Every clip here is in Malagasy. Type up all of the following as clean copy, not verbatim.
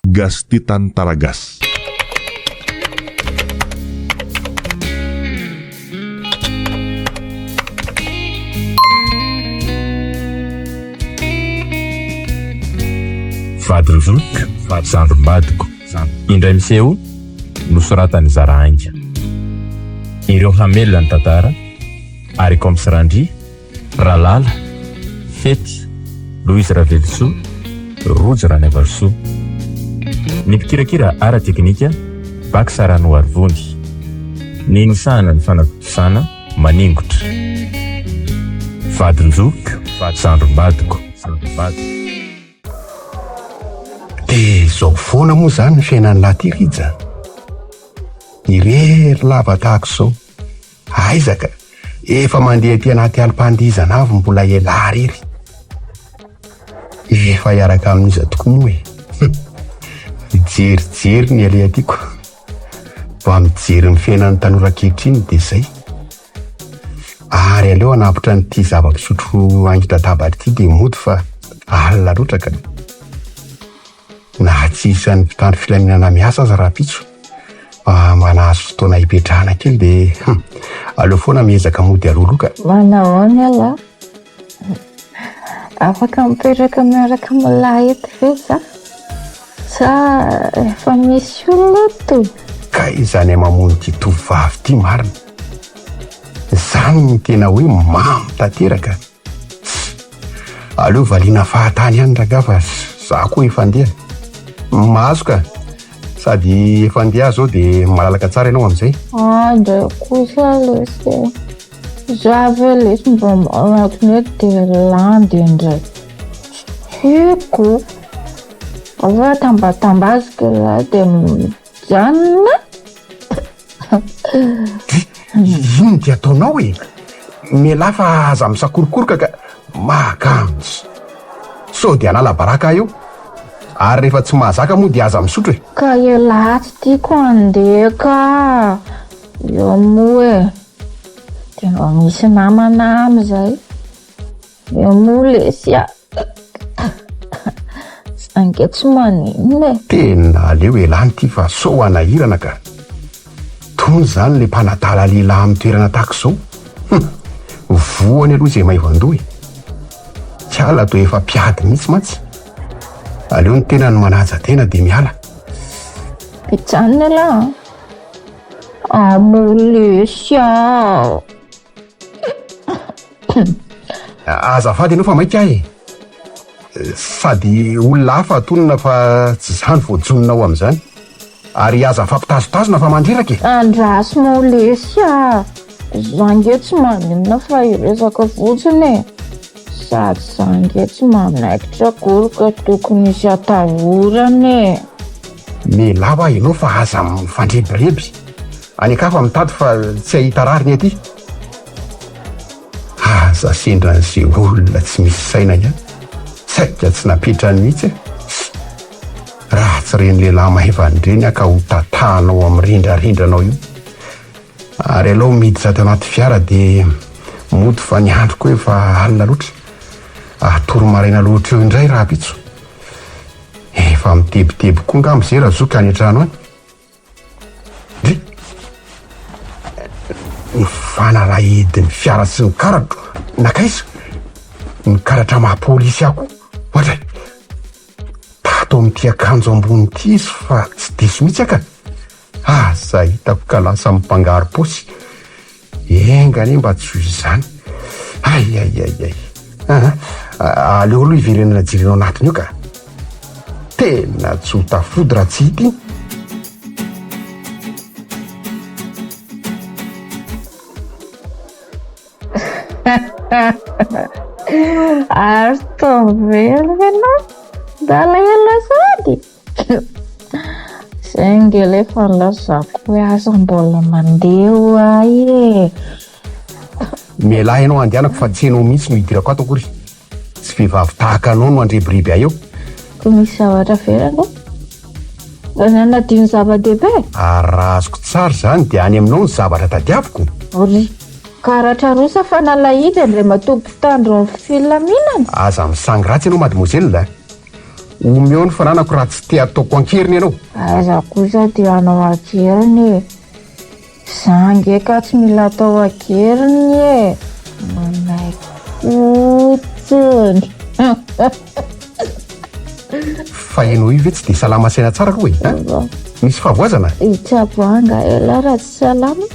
Gasty Tantara Gasy. Vadin-joky, zandrim-badiko. Indray miseho nosoratany Izahay. Ireo hamelona ny tantara ary komisarandry Ralala, Fety, Louise Ravelso, Rojo Ranevalso. Ny mpikirakira ara teknika Baksarano Arvony. Ny nisana ny fanatosana maningotra. Vadin-joky, zandrim-badiko. Dia zao foana moa zany ny fiainan'ny latirija. Irery lava tahako izao. Aizaka, efa mandeha ty anaty alim-pandihizana avy mbola ela rery. Efa hiaraka amin'iza tokoa moa e. Jerijery ny alehatiko. Mba mijery ny fiainan'ny tanora ankehitriny dia izay. Ary aleo anapotra nyity zava-pisotro angitra tabatra ity dia mody fa alina loatra ka. Na tsy isan'ny mpitandro filaminana miasa aza raha-pitso. Manahazo fotoana hipetrahana kely dia aleo foana miezaka mody aloloka. Manao ny ala. Afaka mipetraka miaraka milahy eto ve za? Sa efa misy olona to? Ka izany mamono ty tovavy ty marina. Zany ny tena hoe mamy tanteraka. Aleo valiana fahatany ihany ragafa za koa efa andeha. Mahazo ka. Sady efa andeha zao dia malalaka tsara ianao amin'izay. Andra kosa lesy. Za ve lesy mba anatony eto dia landy indray. Heko. Ova tambatambazika la dia mijanona. Ino dia ataonao e? Mialahy fa aza misakorokorika ka mahakanjo. Sao dia anala baraka io. Ary rehefa tsy mahazaka moa dia aza misotro e. Ka ialahy tsy tiako andeha ka. Eo moa e. Dia mba misy namana amin'izay. Eo moa lesy a. Ange tsy maninona e. Tena aleo elany ty fa sao anahirana ka. Tony zany le mpanatala lehilahy amin'ny toerana tahaka izao. Voany aloha izay maivandoha e. Tsy ala toa efa mpiady mihitsy mantsy. Aleo ny tena ny manaja tena dia miala. Pijanona la. Amolesy aho. Azafady ianao fa maika ahy. Sady olona hafa atonina fa tsy zany voajononao amin'izany. Ary aza fampitazotazona fa mandreraka e. Andrasy molesy aho. Zange tsy maninona fa iresaka fotsiny e. Sady zange tsy manaikitra akory ka tokony isy atahorana e. Mialava ianao fa aza mifandrebireby. Any ka fa mitady fa tsy ahita rariny aty. Aza sendra an'izay olona tsy misy saina ihany. Saika tsy napetrany mihitsy e. Raha tsy reny lehilahy mahevan'ireny aka ho tatanao amin'ny rendrarendranao io. Ary alao miditra tao anaty fiara dia mody fa ny andro koa efa alina loatra. Toro-maraina loatra eo indray raha pitso. Efa mitebiteby koa nga amin'izay raha zoka any an-trano any. Dry ny fanalahidin'ny fiara sy ny karatro nakaiza. Ny karatra maha-pôlisy ako. Ohatra tato amin'ity akanjo ambony ity izy fa tsy diso mihitsy aka. Aza hitako ka lasa mipangaro posy. Engany mba tsy hoy izany. Ay. Aleo aloha iverenana jirenao anatiny io ka. Tena tsy ho tafody raha tsy hita iny. Ary tovelo ianao. Dala ela sady. Sengele efa nilazako hoe aza mbola mandeha ahy e. Mialahy ianao andehanako fa tsy hainao mihitsy no hidirako ato akory. Tsy vehivavy tahaka anao no andrebiriby ahy eo. Ko misy zavatra verana. Nanana dino zava-dehibe. Raha azoko tsara zany dia any aminao ny zavatra tadiaviko. Ory. Karatra rosa fa nalahidy andre matobo tandro amin'ny filaminana. Aza misangy ratsy ianao mademoiselle. omeo ny fananako raha tsy te ataoko ankeriny ianao. Aza kosa dia anao akeriny. Zangeka tsy mila atao akeriny e. Manay fotsiny. Fa ianao io ve tsy dia salama saina tsara koa e? Misy fahavoazana? Tsy aboanga ela raha tsy salama.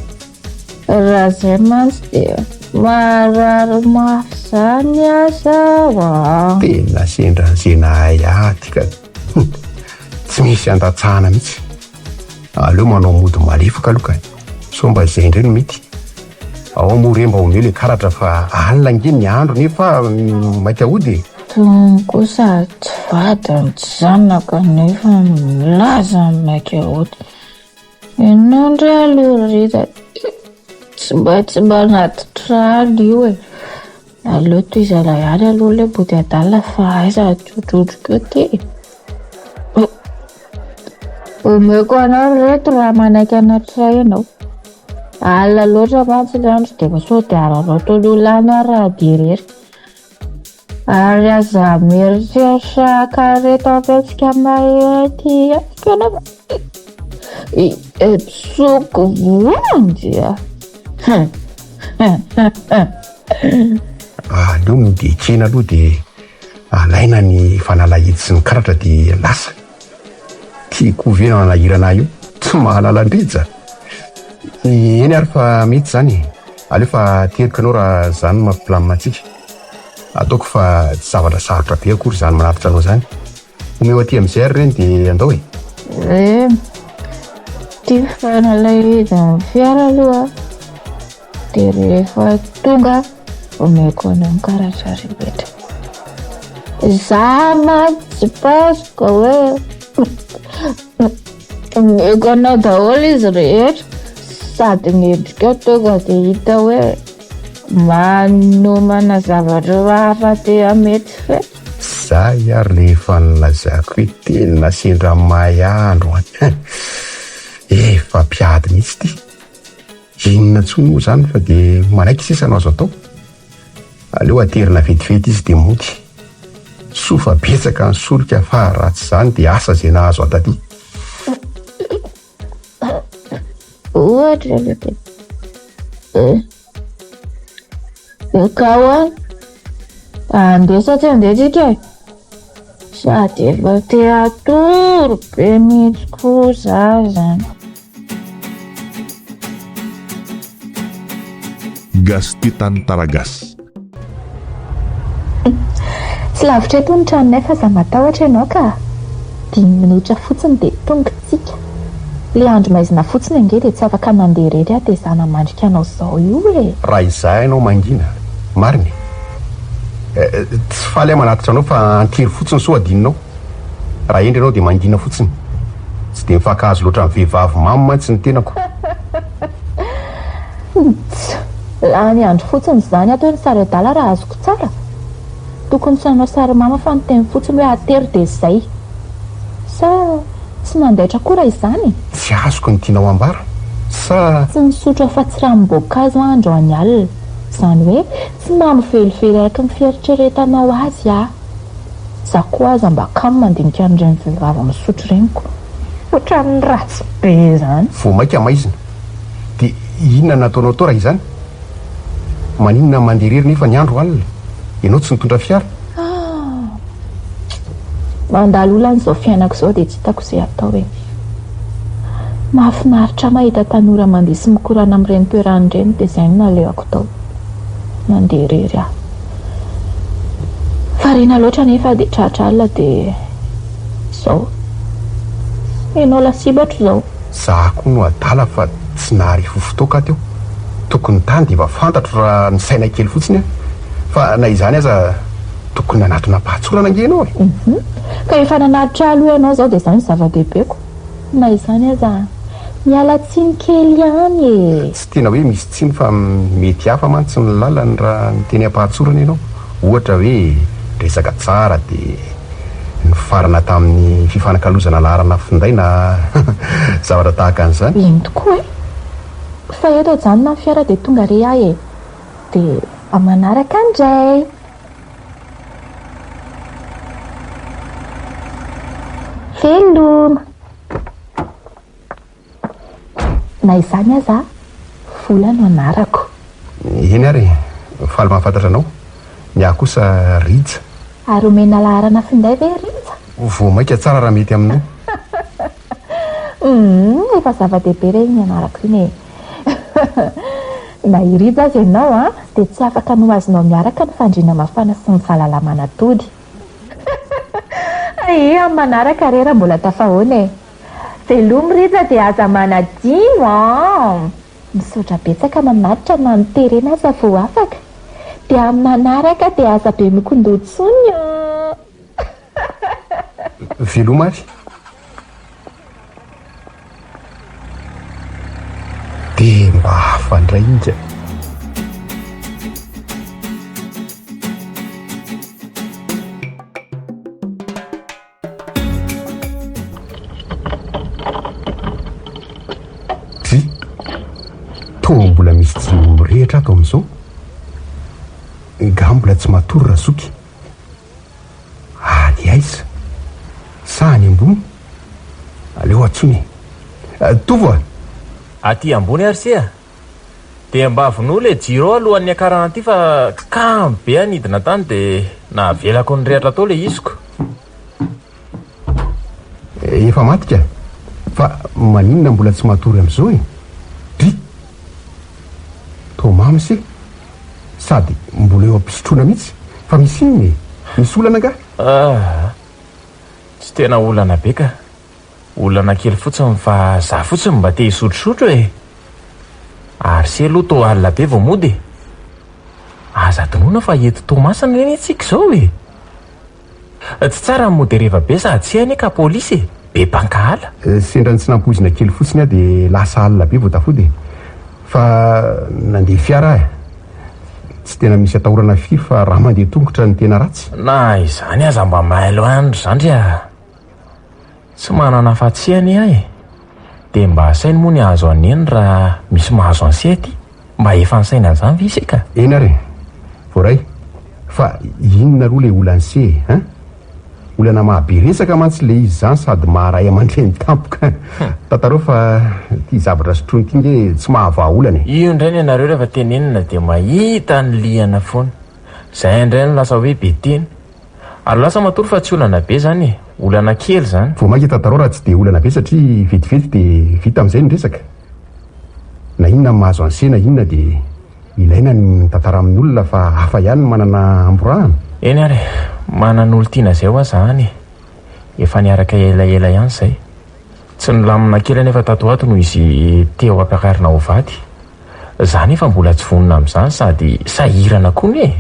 Raha zay mantsy dia marary mafy zany aza hoa. Tena sendranzena ay aty ka tsy misy andatsahana mihitsy. Aleo manao mody malefaka aloha ka. So mba izay indray no mety. Ao moa mba omeo le karatra fa alina nge ny andro nefa maika hody. Tony kosa tsy vadiny tsy zanaka nefa milaza maika hody. Ianao ndray aloha rita tsy mba anaty trano io e. Aleo toy Izahay ihany aloha le body adala fa aiza tsotrotro ty. Omeko anao reto raha manaiky anaty ray ianao. Alina loatra mantsy ny andro dia sao dia araroto lolana raha direry. Ary aza mieritreritra kareto apetsika mahety atika anao. Tsoko voany dia. Aleo midekena aloha dia alaina ny fanalahidy sy ny karatra dia lasa. Tiako vena manahirana io tsy mahalala ndrija. Eny ary fa mety zany. Aleo fa teriko anao raha zany mampilamina antsika. Ataoko fa tsy zavatra sarotra be akory zany manafitra anao zany. Omeo aty amin'izay ary reny dia andao e. Tia fanalahidy amin'ny fiara aloha. Dia rehefa tonga omeko anao ny karatra rehetra. Za mantsy pasika hoe omeko anao daholo izy rehetra. Sady miendrika tonga dia hita hoe manomana zavatra hafa dia mety fe. Zay ary rehefa nilazako hoe tena sendra mahay andro. Efa mpiady mihitsy ty. Inona ntsony moa zany fa dia manaiky sisa no azo atao. Aleo aterina vetivety izy dia mody. Sofa betsaka ny solika fa raha tsy zany dia asa izay nahazo ataty. Ohatra lote. Ka hoany andesa tsy andetsika e. Sady efa te atoro be mihitsy kosa zany. Gasty Tantara Gasy. Tsy lavitra eto ny tranonay fa za matahotra ianao ka 5 minitra fotsiny dia tonga tsika. Le andro maizina fotsiny ange dia tsy afaka mandeha rery aho dia za namandrika anao zao io e. Raha izahay ianao mangina mariny. Tsy faly aho manatitra anao fa antery fotsiny so adininao. Raha endry ianao dia mangina fotsiny. Tsy dia mifankahazo loatra amin'ny vehivavy mamy mantsy ny tenako. Laha ny andro fotsiny zany atao ny sary adala raha azoko tsara. Tokony tsy nanao sary mama fa niteny fotsiny hoe atery dia izay. Sa tsy nandaitra koa raha izany? Tsy azoko ny tianao ambara. Sa tsy nisotro fa tsy ranom-boankazo andro any alina. Izany hoe tsy mamy velively araka ny fieritreretanao azy a. Za koa aza mba kamo mandinika an'ireny vehivavy misotro reniko. Ohatran'ny ratsy be zany. vao maika maizina. Dia inona nataonao tao raha izany? Maninona mandeha rery nefa ny andro alina? Ianao tsy nitondra fiara? Mandalo olan'izao fiainako izao dia tsy hitako izay atao e. Mahafinaritra mahita tanora mandeha sy mikorana amin'ireny toeran'ireny dia izay no nalehako tao. Mandeha rery aho. Variana loatra nefa dia tratra alina dia izao. Ianao lasibatra izao. Za koa no adala fa tsy naharivo fotoaka teo. Tokony tany dia efa fantatro raha ny saina kely fotsiny fa na izany aza tokony nanatona pahatsorana ange ianao e. Ka efa nanatitra aloha ianao izao dia izany zava-dehibeko. Na izany aza miala tsiny kely ihany e. Tsy tena hoe misy tsiny fa mety hafa mantsy ny lalany raha niteny ampahatsorana ianao. Ohatra hoe resaka tsara dia ny farana tamin'ny fifanankalozana laharana finday na zavatra tahaka an'izany. Iny tokoa e. Fa eto ajanona ny fiara dia tonga re ahy e. Dia amanaraka indray. Veloma. Na izany aza vola no anarako. Eny ary faly mahafantatra anao. Ny ahy kosa Rija. Ary omena laharana finday ve Rija? Vo maika tsara raha mety aminao. Efa zava-dehibe reny ny anarako iny e. Na i Rija azy ianao dia tsy afaka no azonao miaraka ny fandriana mafana sy ny fahalalamana tody. Amin'ny manaraka rera mbola tafahoana e. Veloma Rija dia aza manadino. Misaotra betsaka manatitra na niterena aza vao afaka. Dia amin'ny manaraka dia aza be mikondontsony. Veloma ary. Dia mba hafandray inja. Mbola misy tsy mirehitra ato amin'izao. Nga mbola tsy matory raha soky. Any aiza sa any ambony. Aleo atsony. Tovo aty ambony ary sea dia mba avonao le jiro alohan'ny akarana aty fa kamo be anidina tany dia navelako ny rehatra tao le isiko. Efa matika fa maninona mbola tsy matory amin'izao e. Tomamy se sady mbola eo ampisotroana mihitsy fa misy inony misy olana nga tsy tena olana be ka olana kely fotsiny fa za fotsiny mba te hisotrosotro e. Ary se aloha to alina be vao mody aza tonoana fa eto Tomasina reny antsika izao e. Tsy tsara mody reva be sady tsy hainy ka polisy be bankahala. Sendrany tsy nampoizina kely fotsiny aho dia lasa alina be vao tafody fa nandeha fiara tsy tena misy atahorana firy fa raha mandeha tongotra ny tena ratsy. Na izany aza mba mailo andro zandry tsy manana fahatsiany ahy dia mba sainy moa ny azo aneny raha misy mahazo ansety mba efa nsaina an'izany visika. Eny ary voaray fa inona aloha le olanse olana mahabe resaka mantsy le izy zany sady maharay aman-dreny tampoka. Tantarao fa ty zavatra sotrony ty nge tsy mahavaolana e. Io indray ny anareo rehefa tenenina dia mahita ny liana foana. Zay indray no lasa hoe be teny ary lasa matory fa tsy olana be zany e, olana kely zany. Vao maika tantarao raha tsy dia olana be satria vetivety dia vita amin'izay ny resaka. Na inona ny mahazo ansena inona dia ilaina ny tantara amin'ny olona fa hafa ihany manana amborahana. Eny ary manan'olo tiana zay ho azany efa niaraka elaela ihany zay. Tsy nilamina kely anefa tato ato no izy teo ampiakarina ho vady. Zany efa mbola tsy vonona amin'izany sady sahirana koa ne.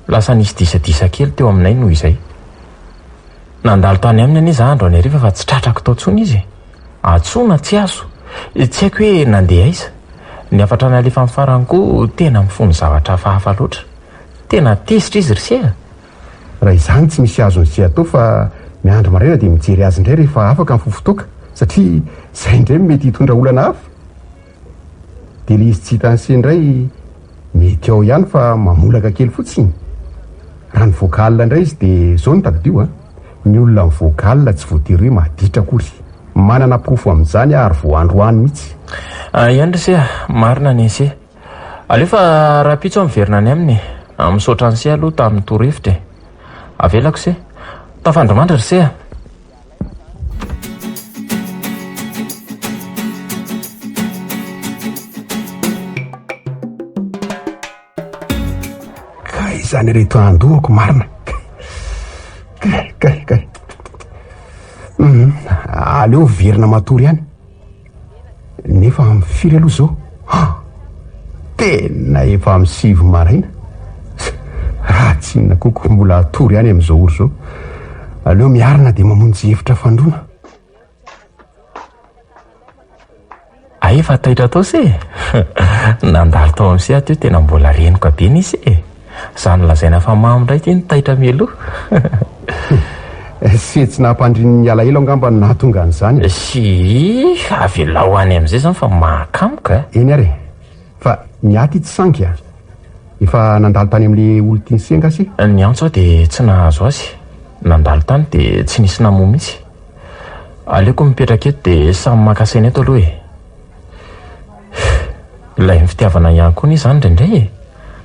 Lasa nisy disadisa kely teo aminay noho izay. Nandalo tany aminy anie za andro any ariva fa tsy tratrako tao tsony izy. Atsona tsy azo. Tsy haiko hoe nandeha aiza. Ny afatrana alefa amin'ny farany koa tena mifono zavatra hafahafa loatra. Tena tesitra izy risea. Raha izany tsy misy azony sy atao fa miandro maraina dia mijery azy indray rehefa afaka amin'ny fofotoaka satria izay indray mety hitondra olana hafa. Dia le izy tsy hitanse indray mety ao ihany fa mamolaka kely fotsiny. Raha ny voakalina indray izy dia izao ny tadidio ny olona ny voakalina tsy voatery hoe maditra akory. Manana pofo amin'izany ary voandroany mihitsy. Ihany risea marina ny se alefa rapitso miverina any aminy misaotra ny se aloha tamin'ny torohevitra avelako se tafandromandra risea. Ka izany reto andohako marina. Kay aleo verina matory ihany nefa amin'ny firy aloha zao tena efa amin'ny 7 maraina. Raha tsy inona koko mbola atory ihany amin'izao oro zao. Aleo miarina dia mamonjy hevitra fandroana. Efa taitra tao se nandalo tao amin'ny se ato tena mbola reniko be nisy zany lazaina fa mamy indray ty ny taitra mialoha. Se tsy nampandrin'ny alaela angamba nahatonga an'izany. Sy avelao any amin'izay zany fa mahakamoka. Eny ary fa ny aty tsy sangy efa nandalo tany amin'le olo tiany senga sy ny antso dia tsy nahazo azy. Nandalo tany dia tsy nisy namoa mihitsy. aleoko mipetraka eto dia samy makasaina eto aloha e. Ilay ny fitiavana ihany koa ny izany indraindray e,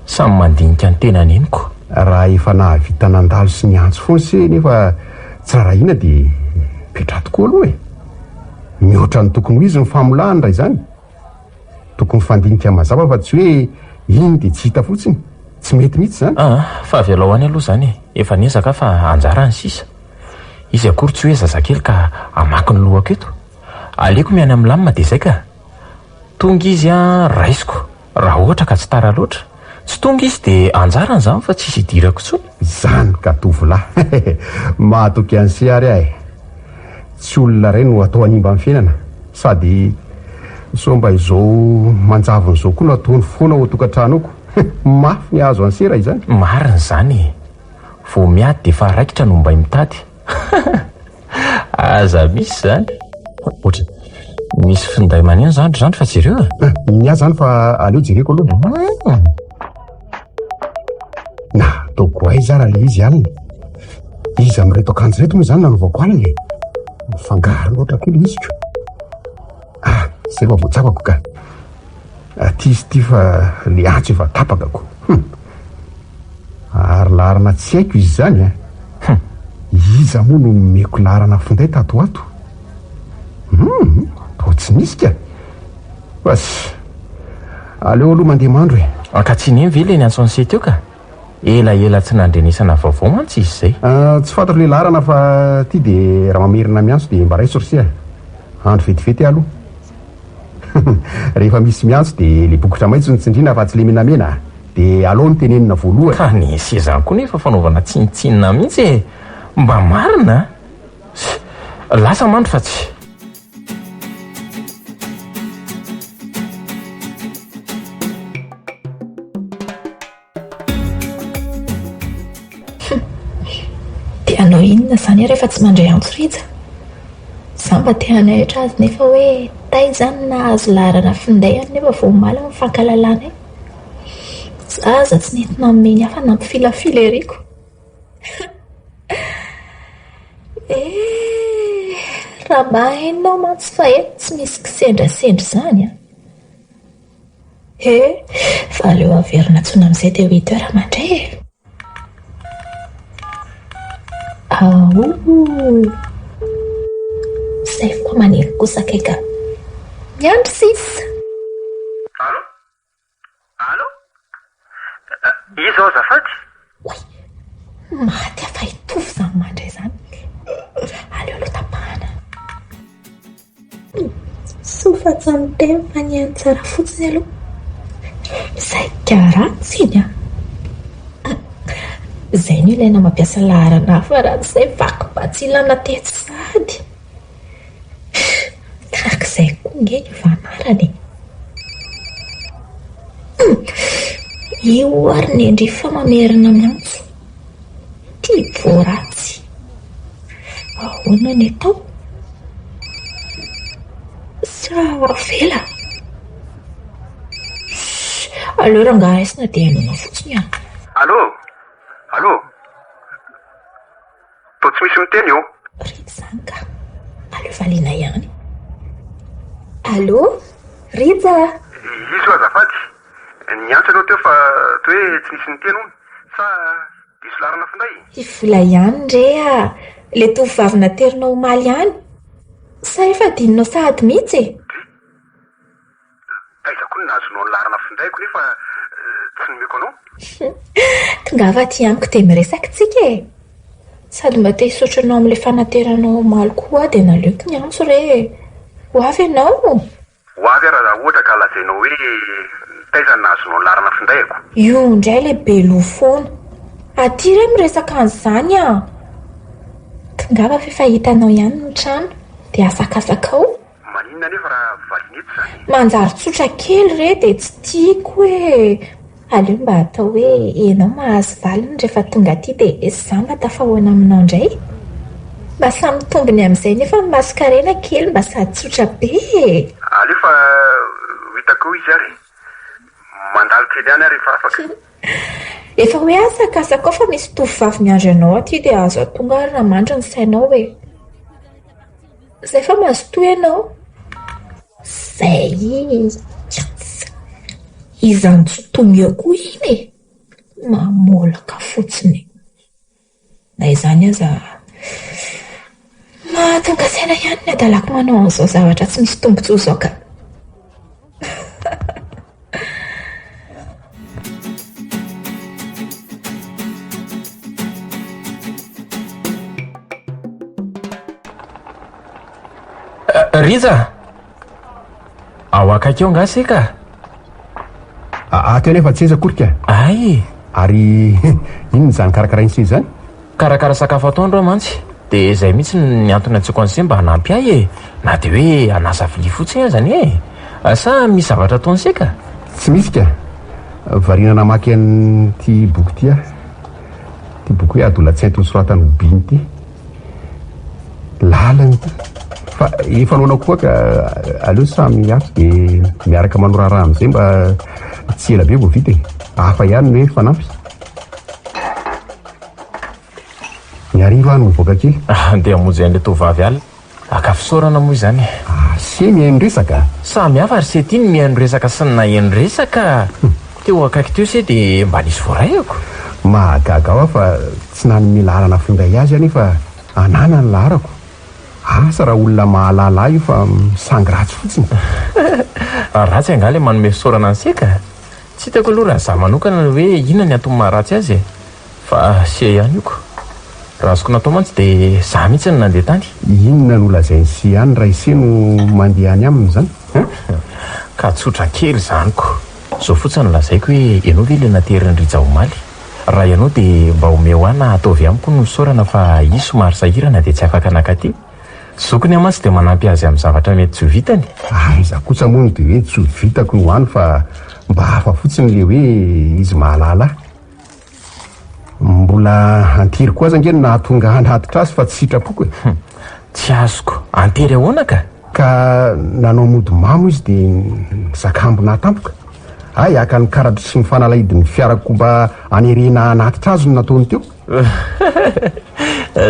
samy mandinika ny tena neniko. Raha efa nahavita nandalo sy niantso foana se nefa tsy raha ina dia petra tokoa aloha e. Mihoatra ny tokony ho izy ny famolahany raha izany. Tokony fandinika mazava fa tsy hoe iny dia tsy hita fotsiny, tsy mety mihitsy izany. Fa avy alao any aloha izany e, efa niezaka fa anjara ny sisa. Izy akory tsy hoe zazakely ka amaky ny lohako eto. Aleoko miany amin'ny lamina dia izay ka. Tonga izy raisiko raha ohatra ka tsy tara loatra. Tsy tonga izy dia anjarany izany fa tsisy idirako intsony. Zany ka tovolahy. Mahatoky an'se ary ahy. Tsy olona iray no atao hanimba amin'ny fiainana, sady so mba izao manjavon'izao koa no ataony foana ao tokantranoko. Mafy ny azo an'se raha izany. Marina izany. Vao miady dia fa raikitra no mba mitady. Aza misy izany. Ohatra misy finday maneno zany fa tsy ireo a. Ny azy zany fa aleo jereko aloha. Na ataoko ay zara le izy alina. Izy amin'reto akanjo reto moa izany nanaovako alina. Mifangaro loatra kely izy ko. Zay fa voatsapako ka. Aty izy ty fa le antso efa tapakako. Ary larana tsy haiko izy zany a. Iza moa no meko larana finday tatoato. Toa tsy misy ka. Bas aleo aloha mandeha mandro e. Ankatsiny ve le ny antso an'se teo ka. Ela tsy nandrenesana vaovao mantsy izy zay. Tsy fantatra le larana fa ty dia raha mamerina miantso dia mba raiso risia. Andro vetivety aloha. Rehefa misy miantso dia le bokotra maitso ny tsindrina fa tsy le menamena dia alao ny tenenina voalohany. Ka ny sezany koa nefa fanaovana tsinitsinina mihitsy e. Mba marina. Lasa mandro fa tsy. Dia anao inona izany rehefa tsy mandray antso rija? Za mba te hanahitra azy nefa hoe taizany nahazo larana findayany nefa vao mala mifankalalana e. Zaza tsy nentina nomeny hafa nampifilafila eriko. Raha mba hainao mantsy fa eto tsy misy kisendrasendry izany a. Fa aleo averina tsona amin'izay dia 8h mandray e. Zay fa maniry kosa kaika. Miandry sisa. Alo? Izy ao azafady? Oy, maty afa hitovy izany mandray izany. Aleo aloha tapahana. Sofa tsy miteny fa niany tsara fotsiny aloha. Izay karatsy iny a. Izay no ilaina mampiasa laharana fa raha izay vaky-batsilana tetsady. Karak'izay koa nge ny vanarany. Io ary ny endry fa mamerina miantso. Ty voaratsy. Ahoana ny atao? Sa vela? Aleo rangaha raisina dia hanona fotsiny any. Allo? Toa tsy misy miteny io? Ritsy izany ka. Aleo valiana ihany. Allo? Rija? Izy azafady. Niantso anao teo fa toa hoe tsy misy miteny hono. Sa diso larana finday? Ivola ihany ndrea. Le tovovavy naterinao omaly ihany. Sa efa dinonao sahady mihitsy e? Taiza koa ny nazonao ny larana findayko nefa tsy nomeko anao? Tongava ty amiko dia miresaka tsika e. Sady mba te hisotranao amin'ilay fanateranao omaly koa dia naleoko ny antso re. Ho avy ianao? Ho avy raha ohatra ka lazainao hoe taiza ny nazonao ny larana findayko? Io indray le belo foana. Aty re miresaka an'izany a. Tongava fa efa hitanao ihany ny trano dia asakasaka ao. Maninona nefa raha valinety izany? Manjary tsotra kely re dia tsy tiako e. Aleo mba atao hoe ianao mahazo valiny rehefa tonga aty dia za mba tafahoana aminao indray. Mba samy tombony amin'izay nefa maskarena kely mba sady tsotra be e. Aleo fa hitako izy ary. Mandalo kely ihany ary efa afaka. Efa hoe asakasaka ao fa misy tovovavy miandry anao aty dia azo atonga ary raha mandry ny sainao e. Zay fa mazotoy ianao. Zay izy. Izanjotomy eo koa iny e. Mamolaka fotsiny. Na izany aza mahatonga saina ihany ny adalako manao an'izao zavatra tsy misy tombontsoa izao ka. Riza, ao akaikeo ngasy ka? Ateo nefa tsy eza korika. Ay, Ary inona zany karakarainy sy zany? karakara sakafo atoandro mantsy. Dia izay mihitsy ny antony antsika an'izay mba hanampy ahy e. Na dia hoe hanasa vilia fotsiny azany e. Sa misy zavatra ataonsika? Tsy misy ka. Variana namaky an'ity boky ty ah. Ty boky hoe adola-tsainto nosoratany Obiny ty. Lalany ty. Fa efa naonao koa ka aleo samy hafa dia miaraka manorara amin'izay mba tsy ela be vao vita e. Hafa ihany hoe fanampy. Miariro any mivoaka kely. Dia hamonjy an'ilay tovavy alina. Akafisaorana moa izany. Se mihaino resaka. Samy hafa ary se tiany mihaino resaka sy ny naheno resaka. Teo akaiky teo se dia mba nisy voarayako. Mahagaga ao fa tsy nanome lalana finday azy anefa anana ny laharako. Asa raha olona mahalala io fa misangy ratsy fotsiny. Ratsy angala manome fisaorana ansika. Tsy hitako aloha raha za manokana hoe inona ny antony maharatsy azy. Fa se ihany io ko. Raha azoko natao mantsy dia za mihitsy ny nandeha tany. Inona no lazainy sy ihany raha ise no mandeha any aminy zany? Ka tsotra kely zaniko. Zao fotsiny lazaiko hoe ianao ve ilay naterin'ny Rijaomaly. Raha ianao dia mba omeo ana ataovy amiko no misaorana fa i somary sahirana dia tsy afaka nakaty. Zokony amantsy dia manampy azy amin'ny zavatra mety tsy ho vitany. Iza kosa moa no dia hoe tsy ho vitako no hany fa mba hafa fotsiny le hoe izy mahalala. Mbola antery koa aza ngeny nahatonga anatitra azy fa tsy sitrapoko e. Tsy azoko. Antery ahoana ka? Ka nanao mody mamo izy dia zakambo natampoka. Aka ny karatry sy ny fanalahidin'ny fiarako mba anerena anatitra azy no nataony teo.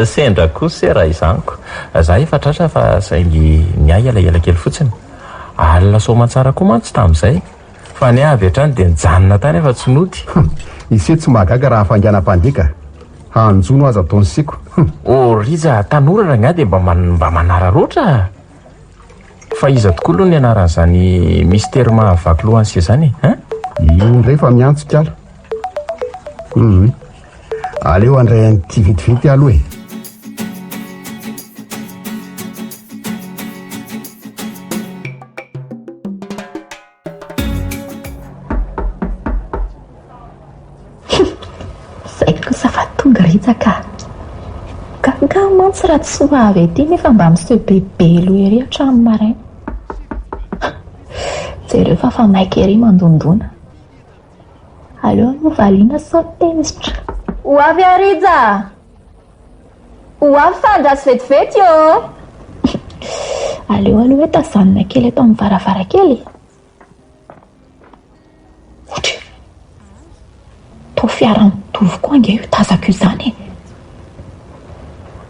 Sendra kosa raha izaniko. Za efa tratra fa saingy miay elaela kely fotsiny. Alina soamantsara koa mantsy tamin'izay. Fa ny avy hatrany dia nijanona tany efa tsy nody. Ise tsy mahagaga raha fanganam-pandeka. Hanjono azy ataony siko. Riza, tanora raha nga dia mba manararoatra. Fa iza tokoa aloha ny anaran'izany mystère mahavaky lohan'sia zany e. Io ndray fa miantsika ala. Aleo andray an'ity vetivety aloha e. Zay kosa fa tonga ritsaka. Gaga mantsy raha tsy soavy ety nefa mba miseho bebe lo ery hatramin'ny maraina. Jereo fa maika ery mandondona. Aleo no valiana sao temisitra. Ho avy Arija! Ho avy fa andrasy vetivety io! Aleo hoe tazanina kely eto amin'ny varavarakely. Tao fiara mitovy koa ange io tazako izany.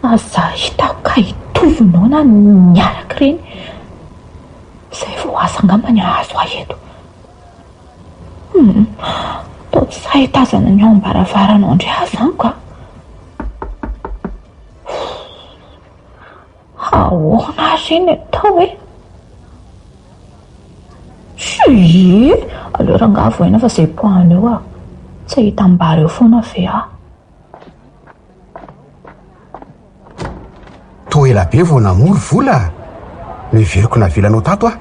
Aza hitako ka hitovinao na miaraka ireny. Izay vao asa angamba ny azo aheto. Tao tsy sahy tazana ny ao am-baravaranao ndray azany ka. Ahoana reny atao e? Sy aleo ranga voaina fa izay poany eo ah. Tsy hita ambara eo foana ve ah. To ela be vao namory vola. Miveriko navelanao tato ah.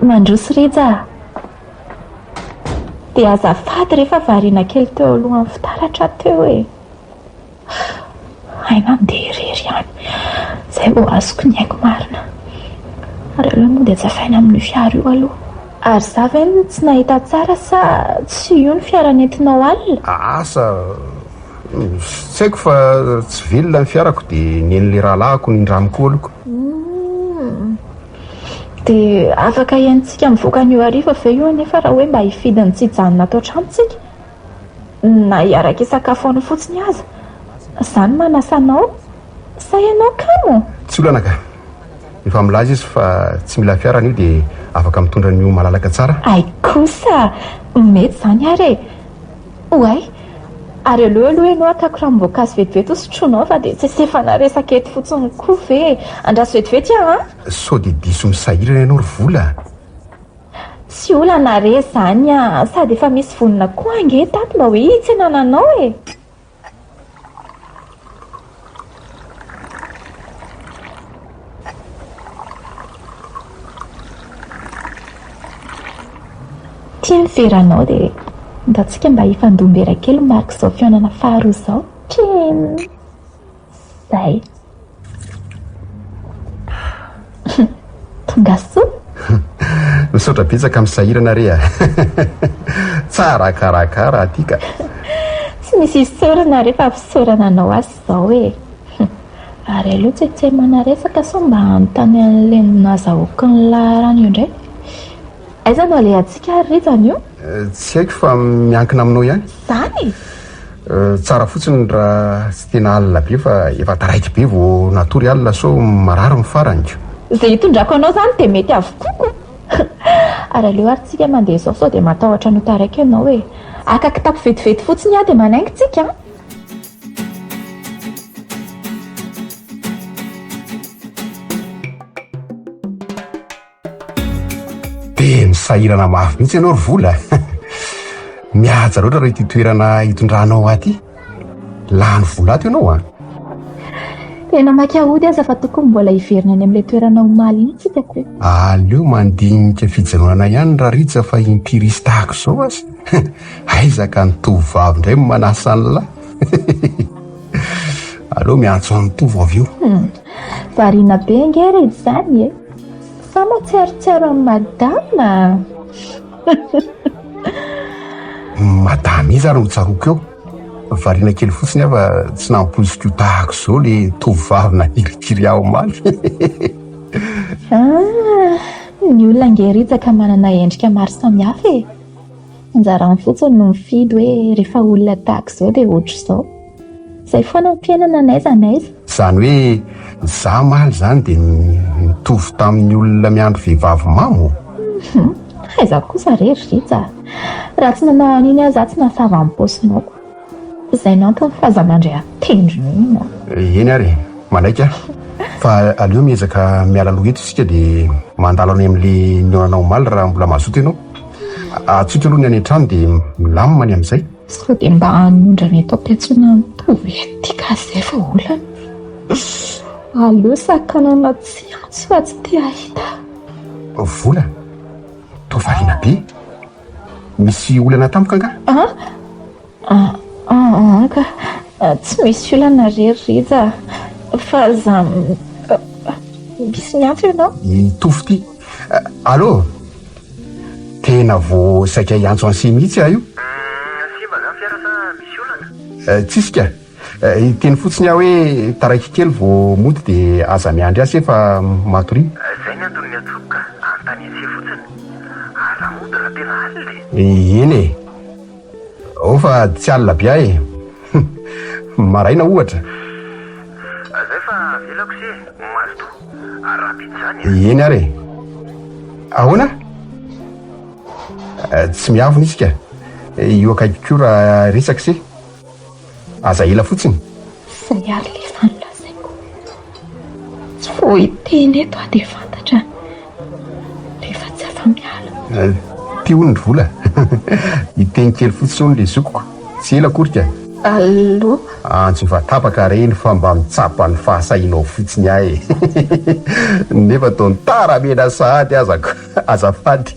Mandroso Rija. Dia azafady rehefa variana kely teo alohan'ny fitaratra teo e. Aina mandeha irery ihany. Izay vao azoko ny haiko marina. Ary aleo moa dia tsafaina amin'ny fiara io aloha. Ary za ve tsy nahita tsara sa tsy io ny fiara nentinao alina? Asa tsy haiko fa tsy velona ny fiarako dia nen'le rahalahako nindramiko alohako. Dia afaka iantsika mivoaka an'io hariva ve io nefa raha hoe mba hifidiny tsy hijanona atao an-tranontsika? Na hiaraka isakafoana fotsiny aza. Izany manasanao? Sa ianao kamo? Tsy olana ka. efa milaza izy fa tsy mila fiara anio dia afaka mitondra an'io malalaka tsara. Ay kosa mety zany ary e. Oay ary aloha ianao akako raha mivoankazo vetivety ho sotroinao fa dia tsesefana resaka eto fotsiny koa ve andraso vetivety a sao dia diso misahirana ianao ry vola. tsy olana re zany a sady efa misy vonina koa ange tato mba hoe hitsenananao e. tia miveranao dia ndatsika mba hifandombera kely marika izao fiainana faharoa izao treny zay tonga soa misaotra betsaka misahirana re a tsara karakara aty ka tsy misy isorana rehefa fisorana anao azy izao e. Ary aloha tsetsy manaresaka so mba anontany an'le nazahoaka ny laharana io indray aiza no alehantsika ary rizana io tsy haiko fa miankina aminao ihany zany tsara fotsiny raha tsy tena alina be fa efa taraiky be vo natory alina so marary mifaranyko zay hitondrako anao zany dia mety avokoko ary aleo ary tsika mandeha izao sao dia matahotra no taraiky ianao e. Akaka tapo vetivety fotsiny a dia manaingitsika dia misahirana mafy mihitsy ianao ry vola mihaja loatra raha ity toerana hitondranao aty lany vola ato ianao a tena maka-ody aza fa tokony mbola hiverina any amin'ilay toerana omaly iny tsika ko aleo mandinika fijanonana ihany raha ritsa fa impirisy tahako izao azy aizaka ny tovovavy indray manasa ny lahy aleo miantso ny tovo avy io variana be ngera izy zany e sa matsiarotsiaro amin'ny madama madama izy ary hotsaroako eo variana kely fotsiny afa tsy nampoiziko tahako izao le tovovavy nahirikiry aho maly ny olona ngeritsaka manana endrika maro samihafa e. Anjarany fotsiny no mifidy hoe rehefa olona tahaka izao dia ohatr' izao izay foana mpiainana n'aiza n'aiza zany hoe za maly zany dia mitovy tamin'ny olona miandro vehivavy mamo aiza kosa rery ritsa raha tsy nanao an'iny aza tsy nasava amin'ny paosinao izay nantony fahazamandray atendrony ina eny ary manaika fa aleo miezaka miala loha eto isika dia mandalo any amin'le nionanao maly raha mbola mazoto ianao atsotra aloha ny any an-trano dia milamina ny amin'izay sao dia mba hanondrany atao mpiantsona mitovy etika zay fa olana aleo sakanana tsy antso fa tsy te ahita vola tovariana be misy olana tampoka anga ka tsy misy olana rery riza fa za misy ny antso ianao itovy ty allo tena vo saika hiantso an'se mihitsy aho io simba zany fiara sa misy olana tsisika teny fotsiny aho hoe taraiky kely vo mody dia aza miandry azy efa matory zay ny antony atsoboka antany ase fotsiny aza mody raha tena alina eny e ao fa tsy alina be ahy e maraina ohatra zay fa velako se mazoto arapity zany eny ary ahoana tsy miavona isika io akaiky ko raha resaka se aza ela fotsiny zay ary le fanolazaiko tsy vo hiteny eto a dia fantatra rehefa tsy afa miala ty onony vola hiteny kely fotsiny ony le zokoko tsy ela korika allo antso vatapaka reny fa mba mitsapa ny fahasahinao fotsiny ahy nefa taony taramena sahady azako azafady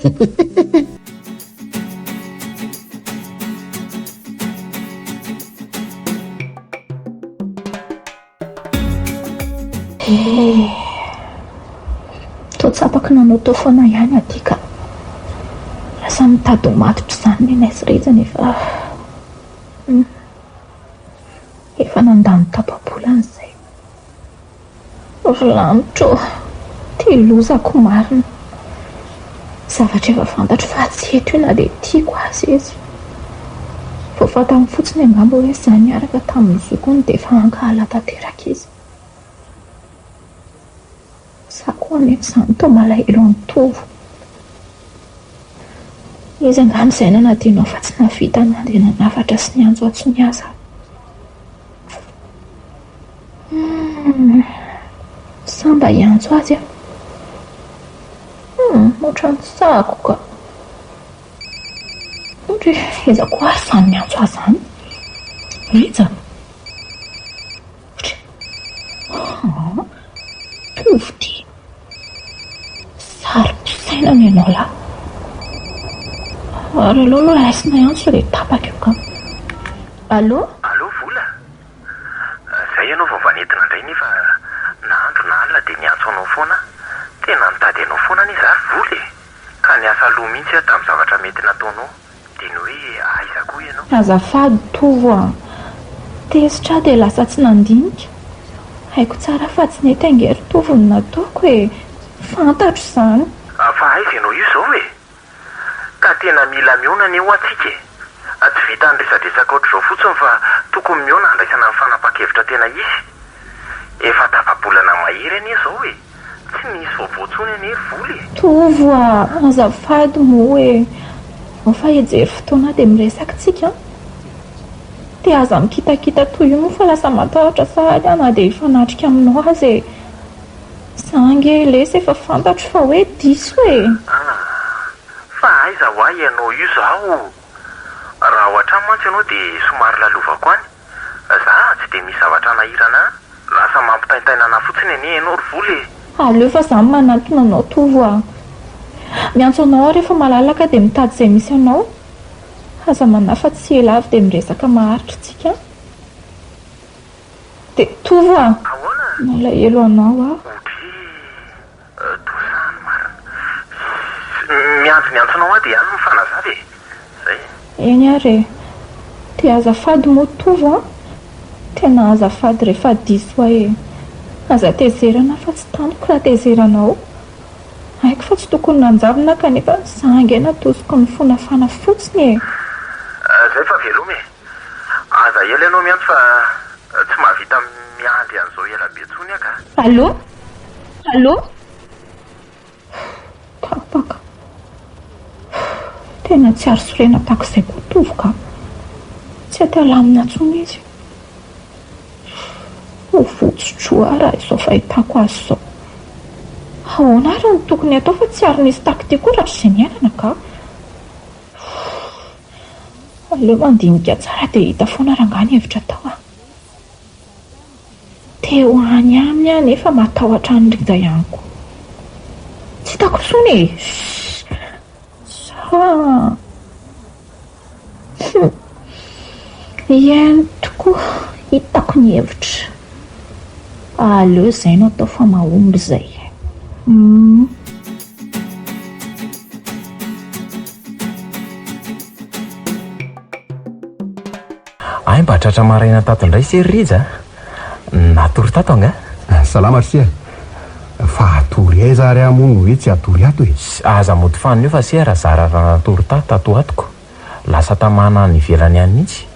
toatsapaka nanao tao foana ihany aty ka lasa mitady ho matotra izany menaizy rejana efa nandany tapabolana izay volanitro ty lozako marina zavatra efa fantatro fa tsy eto io na dia tiako azy izy vo fatany fotsiny angamba hoe izany araka tamin'ny zokony dia efa ankahala tanteraka izy sako koa nefa to malahelo ny tovo. Izy angano izay nanadinao fa tsy navita nandeha nanafatra sy nianjo atsy miasa. Samba hiantso azy a. Ohatran'ny tsako ka. Ohatra iza koa ary samy miantso azy zany. Iza? Tovo ty. Sary-posaina ny ianao lahy. Ary aloha no raisina iantso dia tapaka eo ka. Allô? Allô, Vola? Zay ianao vao vanentina indray nefa nahandro na alina dia niantso anao foana. Tena nitady anao foana ny izahay Vola e. Ka niasa aloha mihitsy aho tamin'ny zavatra mety nataonao. Dia ny hoe aiza koa ianao. Azafady tovo a. Tesitra dia lasa tsy nandinika. Haiko tsara fa tsy nety angery tovo ny nataoko e. Fantatro izany. Fa aiza ianao io izao e? Ka tena mila miona ny eo atsika e. Tsy vita nyresadresaka ohatr'izao fotsiny fa tokony miona handraisana ny fanapa-kevitra tena izy. Efa tapa-bolana mahery anie izao e. Tsy nisy vaovaontsony anie Vola e. Tovo a, azafady moa e. Fa hijery fotoana dia miresaka tsika. Dia aza mikitakita toy io moa fa lasa matahotra sahady ana dia hifanatrika aminao azy e. Zange lesa efa fantatro fa hoe diso e. Fa aiza ho ahy ianao io izao. Raha ohatrany mantsy ianao dia somary lalovako any. Za tsy dia misy zavatra nahirana. Lasa mampitaintainana fotsiny anie ianao Vola e. Aleo fa izany manantona anao tovo a. Miantso anao rehefa malalaka dia mitady izay misy anao. Aza manafa tsy ela avy dia miresaka maharitra tsika. Dia tovo a. Ahoana? Malahelo anao a. Tosany marina. Miantso-miantsonao aho dia any mifanazava e. Zay. Eny ary. Dia azafady moa tovo a. Tena azafady rehefa diso e. Aza tezerana fa tsy taniko raha tezeranao. Haiko fa tsy tokony nanjavina kanefa zange natosiko ny fonafana fotsiny e. Zay fa veloma e. Aza ela ianao miantso fa tsy mahavita miandry an'izao ela be tsony aka. Allô? Allô? Tapaka. Tena tsy ary sorena takizay koa tovo ka. Tsy atalamina tsony izy. Ho fotsotsoa raha izao fahitako azy izao. Ahoana ary ny tokony atao fa tsy ary nisy takty koa raha izay niainana ka. Aleo mandinika tsara dia hita foana rangany hevitra tao a. Teo any aminy a nefa matahotra an'irindra ihany koa. Tsy hitako tsony e. Ihany tokoa hitako ny hevitra. Aleo izay no atao fa mahomby izay. Ay mba tratra maraina tato indray seririza. Natory tato anga? Salama sia. Fa atory ay zary amono hoe tsy atory ato e. Aza mody faniny io fa sera zara raha natory tato atoko. Lasa tamana ny velany any mihitsy.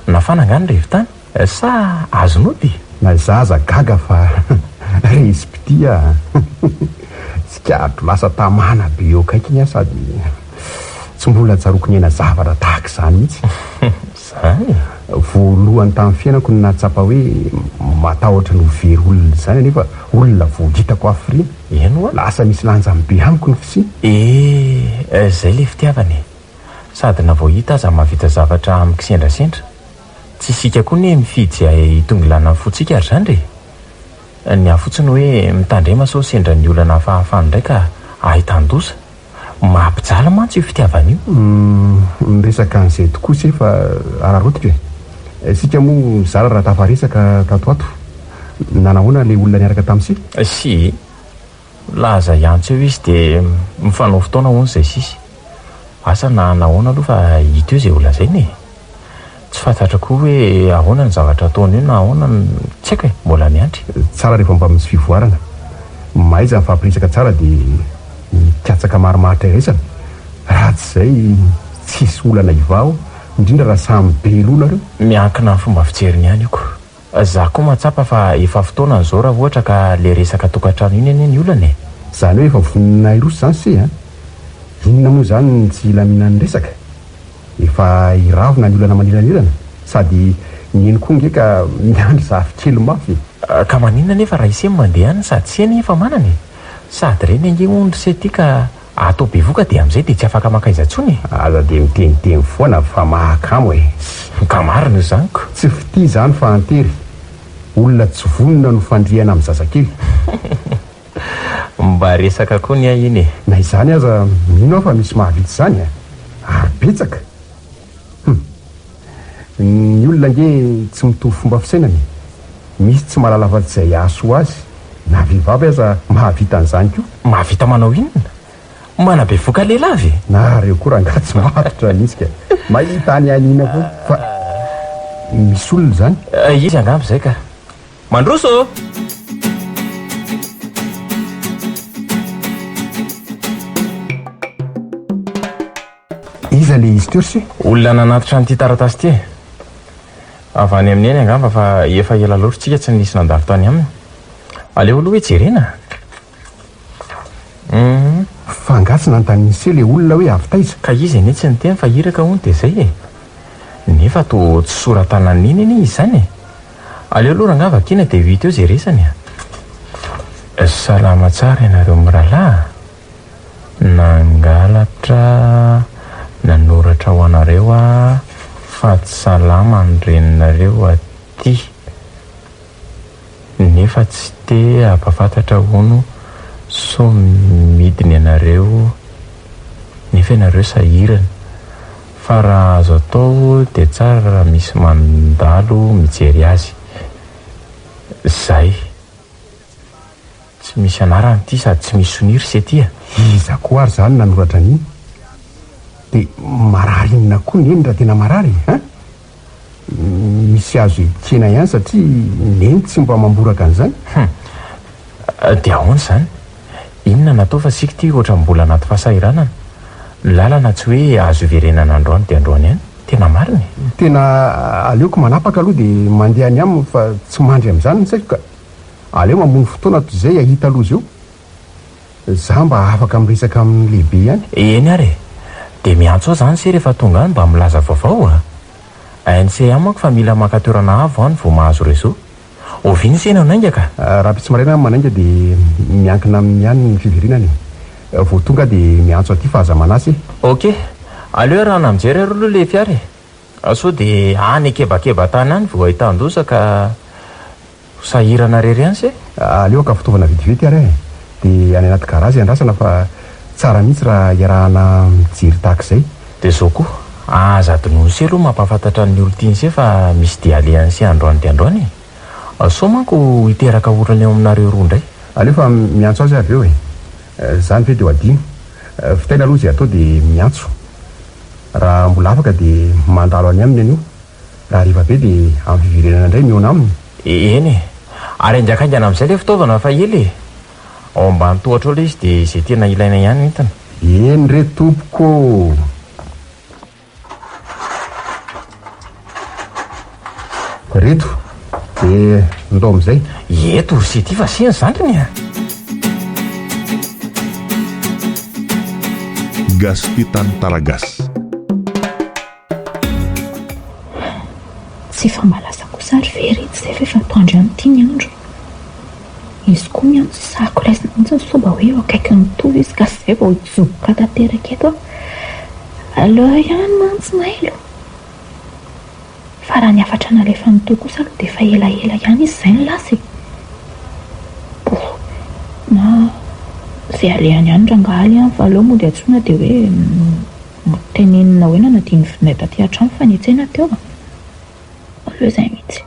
Nafana angany revitany sa azonody? Na zaza gaga fa resy-pitia. Tsikatro lasa tamana be eo kaikiny sady tsy mbola tsaroko ny ena zavatra tahaka izany mihitsy. Zany voalohany tamin'ny fiainako ny natsapa hoe matahotra ny very olona izany nefa olona vohitako afrina. Eno lasa misy lanjany be amiko ny fisiny. Zay le fitiavany. Sady na voahita aza mahavita zavatra amiko sendrasendra. Tsy sika koa ny mifidy izay hitongilana fotsika ary zany re. Ny afotsiny hoe mitandrema sao sendra ny olana fahafany indray ka ahitan-dosa. Mampijala mantsy io fitiavana io. Miresaka an'izay tokoa se fa ararotika e. Sika moa zara raha tafaresaka tatoato. Nanahoana le olona niaraka tamin'isika? Si laza iantso eo izy dia mifanao fotoana hono izay sisy. Asa na nahoana aloha fa hita eo izay olona izay ne. Tsy fantatra koa hoe ahoana ny zavatra ataony io na ahoana tsy haiko e, mbola miantry. Tsara rehefa mba misy fivoarana. Maiza ny fampiresaka tsara dia mikatsaka marimaritra iresana. Raha tsy izay tsisy olana ivao indrindra raha samy be lona reo. Miankina fomba fijeriny ihany iko. Za koa matsapa fa efa fotoana an'izao raha ohatra ka le resaka tokantrano iny anie ny olana e. Zany hoe efa vonina iroso zany se a. Inona moa zany tsy ila mihinany resaka. Efa iravona ny olana manilanilana sady neny koa ngeka miandry zafikely mafy. Ka maninona nefa raha isemy mandeha any sady seny efa manany sady reny ange ondry se ty ka atao be voka dia amin'izay dia tsy afaka makaiza ntsony. Aza dia miteniteny foana fa mahakamo e. Ka marina io zaniko. Tsy fity zany fa antery. Olona tsy vonona no fandriana amin'ny zazakely. Mba resaka koa ny iny e. Na izany aza mino aho fa misy mahavitsy zany a. Ary betsaka. Ny olona nge tsy mitovy fomba fisainany. Misy tsy mahalala afa-tsy izay aso azy. Na vehivavy aza mahavita an'izany koa. Mahavita manao inona? Manabe voka lehilavy. Na reo koa raha ngatsy matotra nisy ka. Mahita any anina koa fa misy olona zany. Izy angamba izay ka. Mandroso! Iza le izy teo sy? Olona nanatitra n'ity taratasy ty. Avy any amin'ny eny angamba fa efa ela loatra tsika tsy nisy nandalo tany aminy. Aleo aloha hoe jerena. Fangatsy nanontaniany le olona hoe avy taiza. Ka izy anie tsy niteny fa iraka hono dia izay e. Nefa to tsy soratana niny izy izany e. Aleo aloha rangava kina dia vita eo izay resany a. Salama tsara ianareo mirahalahy. Nangalatra nanoratra ho anareo a fa tsy salama ny reninareo aty. Nefa tsy te ampafantatra hono so midiny ianareo nefa ianareo sahirana fa raha azo atao dia tsara raha misy mandalo mijery azy. Zay tsy misy anarany ity sady tsy misy soniry se tya. Iza koa ary zany nanoratra an'iny. Dia marary inona koa ny eny raha tena marary ha? Misy azo ikena ihany satria neny tsy mba mamboraka an'izany. Dia ahoana izany? Inona natao fa sika ty ohatran'ny mbola anaty fahasahiranana. Lalana tsy hoe azo iverenana androany dia androany ihany. Tena mariny. Tena aleoko manapaka aloha dia mandeha any aminy fa tsy mandry amin'izany ny saiko ka. Aleo mamono fotoana toy izay ahita aloha zao. Za mba afaka miresaka amin'ny lehibe ihany. Eny ary e. Dia miantso aho zany se rehefa tonga any mba milaza vaovao a. ANC amako fa mila maka-toerana avo any vao mahazo réseau. Oviany sena nainga ka. Raha pitsy maraina manainga dia miankina amin'ny ihany ny fivirinany. Vao tonga dia miantso aty fa aza manasy. Ok. Aleo raha namijery aro aloha le fiara e. So dia any akebakeba tany any vao ahitandosaka ka sahirana rery any se. Aleo ka fitaovana vetivety ary e. Dia any anaty garazy andrasana fa tsara mihitsy raha iarahana mijery tahaka izay. Dia zao koa aza adino se aloha mampafantatra ny olon-tiany se fa misy dia aleany se androany dia androany. So manko hiteraka orana eo aminareo roa indray. Aleo fa miantso azy avy eo e. Zany ve dia ho adino. Fitaina aloha izay atao dia miantso. Raha mbola afaka dia mandalo any aminy anio. Raha riva be dia amin'ny fivirenana indray miona aminy. Eny e. Ary anjakaingana amin'izay le fitaovana fa ely e. Ao ambany tohatra eo le izy dia izay tena ilaina ihany entana. Eny re tompoko. Reto dia ndao amin'izay. Eto sy ty fa siny zandriny a. Gasy Tantara Gasy. Tsy efa malaza kosa ary very etsy izay efa atoandro amin'ity ny andro. Izy koa miantso sahako raisina mihitsy ny soba hoe eo akaiky ny toy izy ka sy izay vao hijoboka tanteraka eto. Aleo ihany mantsinay alo. Fa raha ny afatra nalefa ny toy kosa aloha dia efa elaela ihany izy izay ny lasy. Na izay alehany ihany rangahaly ihany fa aleo mody antsoina dia hoe tenenina hoe nanadiny vinay taty an-trano fa niantsena teo. Aleo izay mihitsy.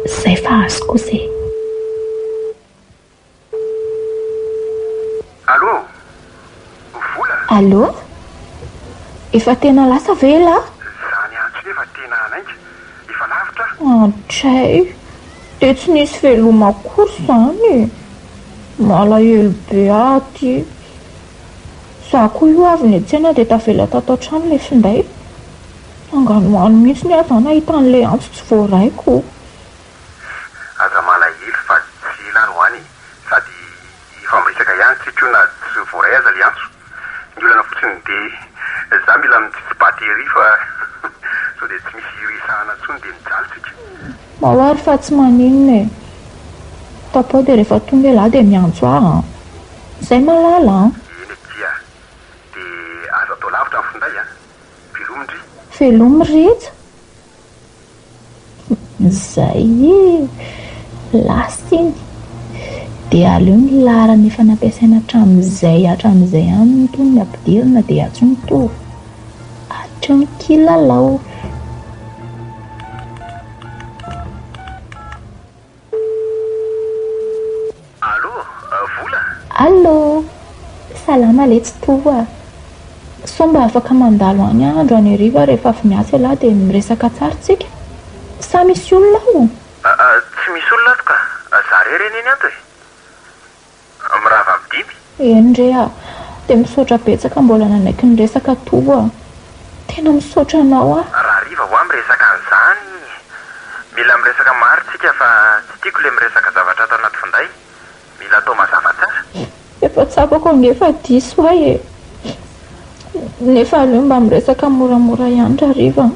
Izay fa azo kosa e. Allô? Vola? Allô? Efa tena lasa ve la? Zany antso nefa tena nainga. Efa lavitra? Tray. Dia tsy nisy veloma akory izany. Malahelo be aty. Za koa io avy niantsena dia tavela tato an-trano ilay finday. Anganoano mihitsy ny aza nahita an'ilay antso tsy voaraiko. na tsy voaray aza le antso ny olana fotsiny dia za mila mitsitsy-batery fa sao dia tsy misy risahana ntsony dia mijalitsika mahoary fa tsy maninona e tapao dia rehefa tonga lahy dia miantso aho izay malala eny etia dia azo atao lavitra ny finday velomindry velomirehetra izay lasy iny dia aleo ny larany efa nampiasaina hatramin'izay any tony ny ampidirina dia atso ny tovy atro ny kilalao allo vola allo salama le tsy tovo so mba afaka mandalo any andro any ariva rehefa avy miasa lahy dia miresaka tsara tsika sa misy olona ao tsy misy olona ato ka zare reny eny anto mirava amin'ny dimy endre dia misaotra betsaka mbola nanaiky ny resaka tovo tena misaotra anao raha riva ho miresaka an'izany mila miresaka maritsika fa tsy tiako le miresaka zavatra ato anaty finday mila atao mazava tsara efa tsapako angefa diso ahy nefa aleo mba miresaka moramora ihany rariva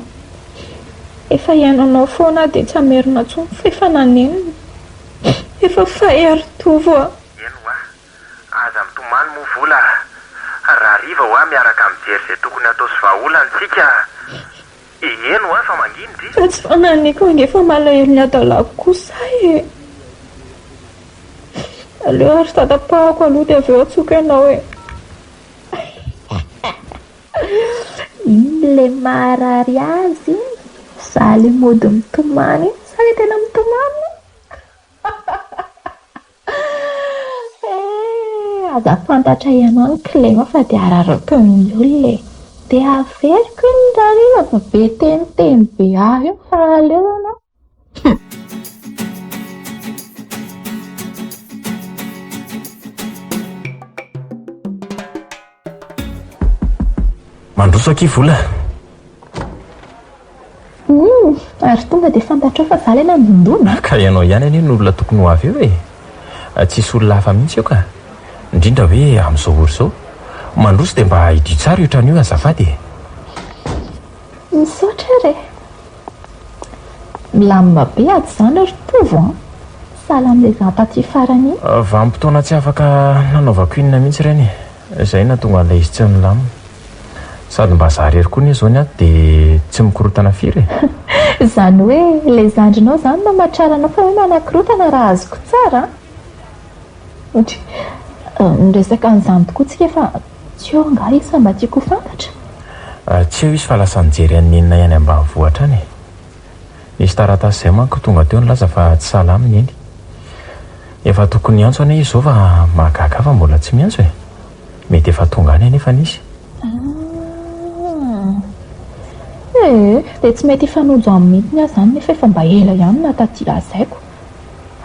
efa iainanao foana dia tsy hamerina ntsony fa efa nanenina efa fahery tovo eno aza mitomany moa vola raha riva ho miaraka mijery izay tokony atao sy vahaolantsika eno fa manginy fa tsy fananiko angefa malahelo ny adalako kosa aleo ary tatapahako aloha dia avy eo atsoka ianao iny le marary azy za le mody mitomany sa le tena mitomany aza fantatra ianao ny klema fa dia araraka ny olona dia averiko iny rariva fa be teniteny be avy eo fa aleo anao mandroso aky vola ary tonga dia fantatrao fa za le nandondona ka ianao ihany any ny olona tokony ho avy eo tsisy olona hafa mihitsy eo ka indrindra hoe amin'izao ory izao mandroso dia mba hidio tsara io trano io azafady misaotra re milamina be ady izany ary tovo sala amin'ilay zantaty farany vanim-potoana tsy afaka nanaovako inona mihitsy ireny izay natonga an'ilay izy tsy nilamina sady mba zarery koa ny izao ny ato dia tsy mikorotana firy izany hoe ilay zandrinao izany no mahatraranao fa hoe manakirotana raha azoko tsara nyresaka n'izany tokoa tsika fa tsy eo anga izy mba tiako ho fantatra tsy eo izy fa lasa nijery an'enina ihany ambanivohitra any nisy taratasy izay manko tonga teo nilaza fa tsy salaminy eny efa tokony antso ane izy izao fa mahagaga fa mbola tsy miantso mety efa tonga any anefa nisy dia tsy mety ifanojo amin'ny mitiny aho izany nefa efa mba ela ihany nataty lazaiko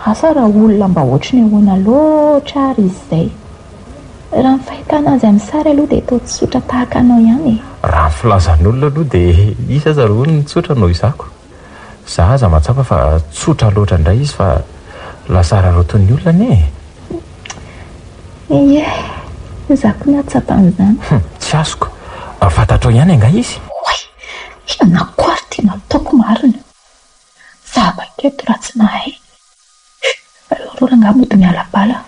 asa raha olona mba ohatrany ahoana loatra ary izy izay raha ny fahitana azy amin'ny sary aloha dia tao tsotra tahaka anao ihany raha ny filazan'olona aloha dia isa aza roa ny tsotra no izako za aza matsapa fa tsotra loatra indray izy fa lasa raroton'ny olona anie zako ny atsapan'izany tsy azoko fantatrao ihany anga izy nakoary tena ataoko marina zava-keto raha tsy nahay alorora nga mody mialabala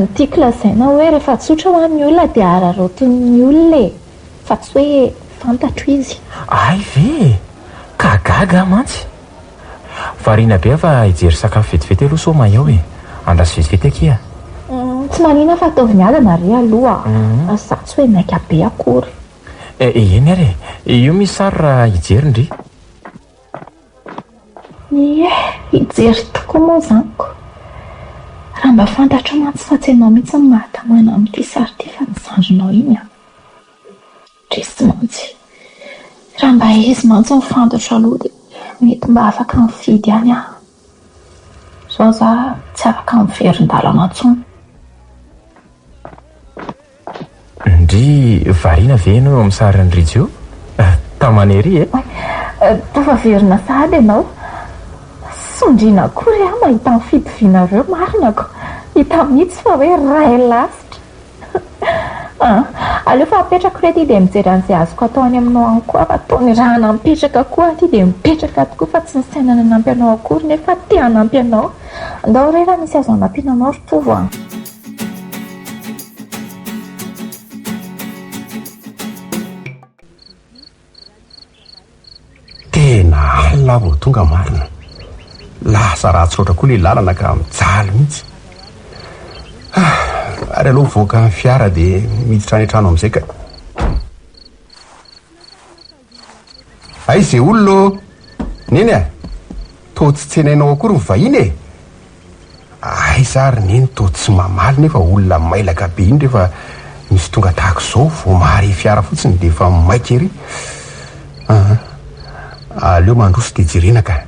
nytiako lazaina hoe rehefa tsotra ho an'ny olona dia araroton'ny olona fa tsy hoe fantatro izy ay ve ka gaga mantsy variana be fa hijery sakafo vetivety aloha so mahao andraso vetivety akia tsy manina fa ataovy miadana re aloha za tsy hoe maika be akory eny ary io misy sary raha hijery ndry hijery tokoa moa zaniko raha mba fantatra mantsy fa tsy ianao mihitsy ny mahatamana amin'ity sary ty fa nizandrinao iny dresy mantsy raha mba izy mantsy mifantatra aloha dia mety mba afaka mifidy any aho zao za tsy afaka miverin-dalana ntsony ndry variana ve enao amin'ny sariny rijio tamanery tofa verina sahady ianao sondriana kory aho mahita ny fidivinareo marinako hita mihitsy fa hoe ray lasitra Aleo fa apetraka re ty dia mijery an'izay azoko atao any aminao any koa fa ataony raha nampetraka koa ty dia mipetraka tokoa fa tsy nisainana nampy anao akory nefa te hanampy anao. Andao re raha misy azo anampiana anao rotovo a. Tena alina vao tonga marina, lasa ratsy loatra koa le lalana ka mijaly mihitsy. Ary aloha mivoaka ny fiara dia miditra any an-trano amin'izay ka. Ay izay olona neny a, to tsy tsenainao akory mivahiny e. Ay zary neny to tsy mamaly nefa olona mailaka be iny rehefa misy tonga tahaka izao vao mahare fiara fotsiny dia efa maika ery. Aleo mandroso dia jerena ka.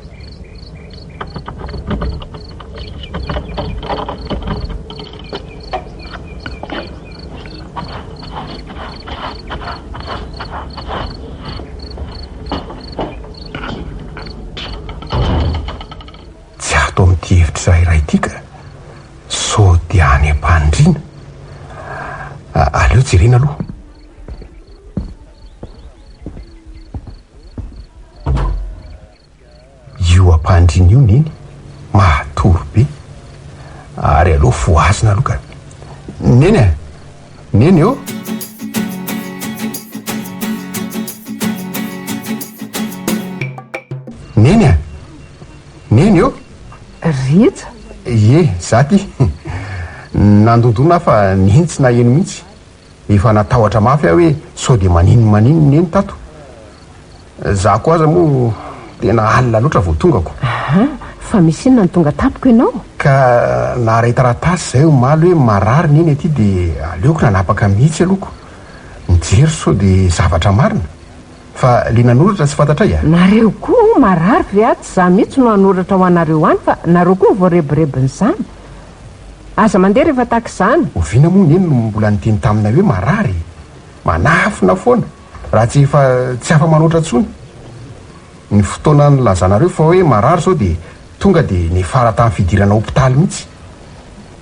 Tsy ato amin'ity hevitra iray ity ka so dia any am-pandriana. Aleo jerena aloha. Io am-pandriana io neny mahatory be ary aloha voazina aloha ka. Neny a, neny eo. Neny a, neny eo. Ritra? Ie, za ty nandondona fa nintsy na eno mihitsy. Efa natahotra mafy aho hoe sao dia manino neny tato. Za koa aza moa tena alina loatra vao tongako. Fa misy inona ny tonga tapiko ianao? Ka naharay taratasy zay omaly hoe marary neny aty dia aleoko nanapaka mihitsy alohako. Mijery sao dia zavatra marina. Fa le nanoratra tsy fantatray a? Nareo koa marary ve aty za mihitsy no hanoratra ho anareo any fa nareo koa voarebirebin'izany. Aza mandeha rehefa tahaka izany. Oviana moa neny no mbola niteny taminay hoe marary. Manafina foana raha tsy efa tsy afa manoatra tsony. Ny fotoana nylazanareo fa hoe marary sao dia tonga dia nefara tamin'ny fidirana hopitaly mihitsy.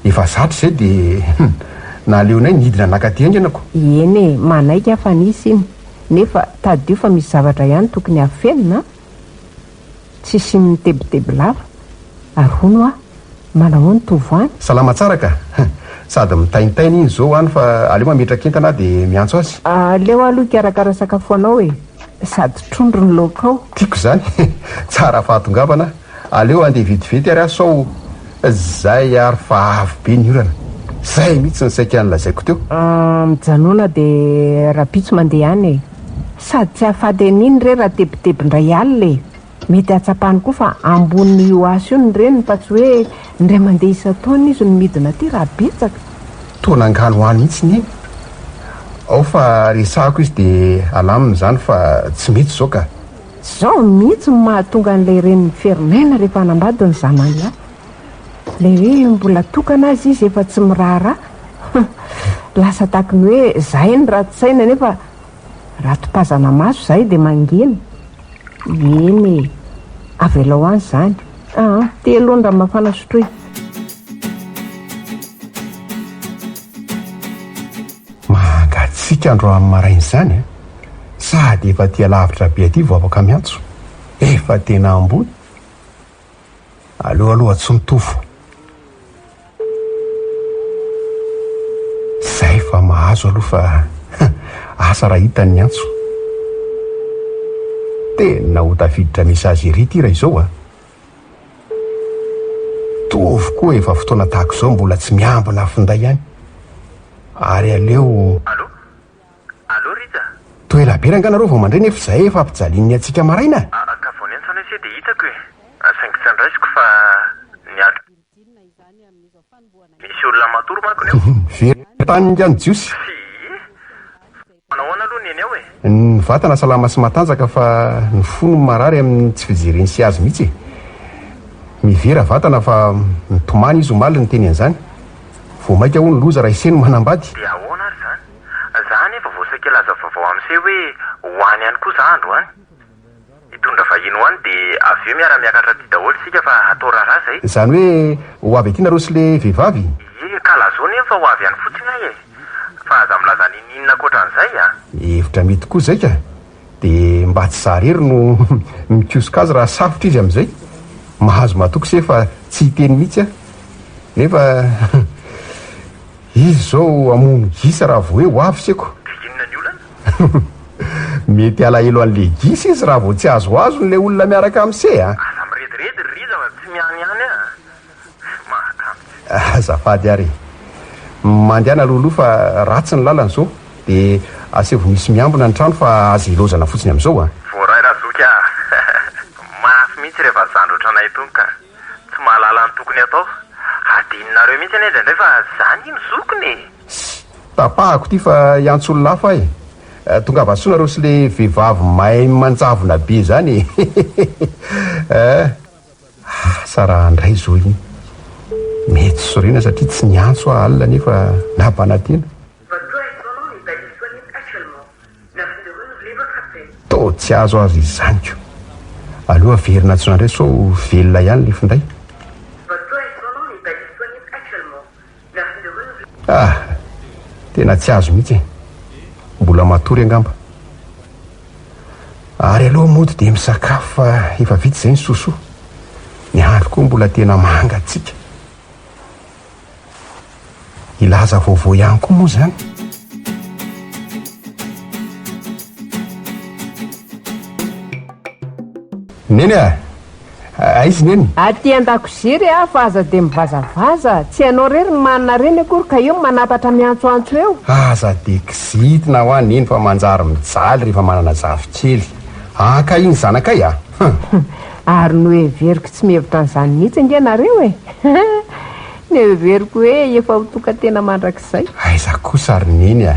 Efa zatra izay dia naleonay nidina nakaty ainganako. Eny manaika fa nisy iny nefa tadio fa misy zavatra ihany tokony hafenina. Tsisy mitebiteby lava. Arono manao ny tovoany. Salama tsara ka. Sady mitaintaina iny zao any fa aleo mametraka entana dia miantso azy. Aleo aloha ikarakara sakafo anao e. Sady trondro ny laokao. Tiako zany. Tsara fahatongavana. Aleo andeha vetivety ary aho sao zay ary fa avy be ny orana. Zay mihitsy ny saika nolazaiko teo. Mijanona dia rapitso mandeha any e. Sady tsy afady an'iny re raha tebitebindray alina e. Mety hatsapany koa fa ambon'io asy io ny reniny fa tsy hoe ndray mandeha isan-taona izy no midina aty raha betsaka. Tona angano any mihitsy neny. Ao fa resahako izy dia alamina zany fa tsy mety zao ka. Zao mihitsy no mahatonga an'ilay reniny fermaina rehefa hanambady ny zanany. Ilay hoe mbola tokana azy izy efa tsy miraharaha. Lasa tahaka ny hoe zahay ny rato-tsaina nefa rato-pazana maso zahay dia mangena. Eny avelao any zany. Telo ndra mafana sotroy. Mangatsika andro amin'ny maraina izany sady efa tia lavitra be aty vao afaka miantso. Efa tena ambony. Aloha tsy mitovy. Zay fa mahazo aloha fa asa raha hitany ny antso. Tena ho tafiditra mesazy ery ty raha izao Tovy koa efa fotoana tahaka izao mbola tsy miambina finday ihany. Ary aleo. Allo Rita. Toela be rangana reo vao mandray nefa zahay efa ampijalin'ny antsika maraina. Ka vao ny antsana se dia hitako saingy tsy andraisiko fa niala. Misy olona matoro manko ny Veritany ingany jiosy. Manao aloha neny ao Ny vatana salama sy matanjaka fa ny fony marary amin'ny tsy fijereny sy azy mihitsy. Mivera vatana fa mitomany izy omaly ny teny an'izany. Vao maika ho ny loza raha iseny manambady. dia ahoana ary zany? Zany efa voasaika laza vaovao amin'izay hoe hoany ihany koa za andro any. Hitondra vahiny ho any dia avy eo miara-miakatra ty daholo sika fa atao raharaha zay. Zany hoe ho avy aty nareo sy le vehivavy. Ka lazao nefa fa ho avy ihany fotsiny ahy fa fa aza milaza ninina koatran'izay a. Hevitra mety koa zay ka, dia mba tsy zarery no mikosika azy raha safotra izy amin'izay. Mahazo matoky se fa tsy hiteny mihitsy a. Nefa izy zao amono gisa raha vao hoe ho avy seko. Inona ny olana? Mety alahelo an'le gisa izy raha vao tsy azoazo n'le olona miaraka am'se a. Aza mirediredy riza fa tsy mianiany a. Mahakamo. Azafady ary. Mandehana alohaloha fa ratsy ny lalana zao, dia asevo misy miambina ny trano fa aza ilozana fotsiny amin'izao a. Voaray razoka a. Mafy mihitsy rehefa zandrotra anay tony ka tsy mahalala ny tokony atao. Adinonareo mihitsy ane indray fa zany mizokony. Tapahako ty fa iantso-olona hafa e. Tonga vasoanareo sy le vehivavy mahay manjavona be zany. Sara andray zao iny. Mety sorena satria tsy niantso alina nefa nabanatena. To tsy azo azy izanyko. Aloha verina tsona indray so velona ihany le finday. Tena tsy azo mihitsy. Mbola matory angamba. Ary aloha mody dia misakafo fa efa vitsy izay ny sosoa. Ny andro koa mbola tena mangatsika. Ilaza vaovao ihany koa moa zany. Neny a, aizy neny? Aty an-dakoziry fa aza dia mivazavaza. Tsy ianao rery ny manana reny akory ka eo manapatra miantsoantso eo. Aza dia kizitina ho any neny fa manjary mijaly rehefa manana zafikely. Aka iny zanakay a. Ary no heveriko tsy mihevitra an'izany mihitsy angenareo e. Ny heveriko hoe efa ho toka tena mandrakizay. Aiza kosa ary neny a.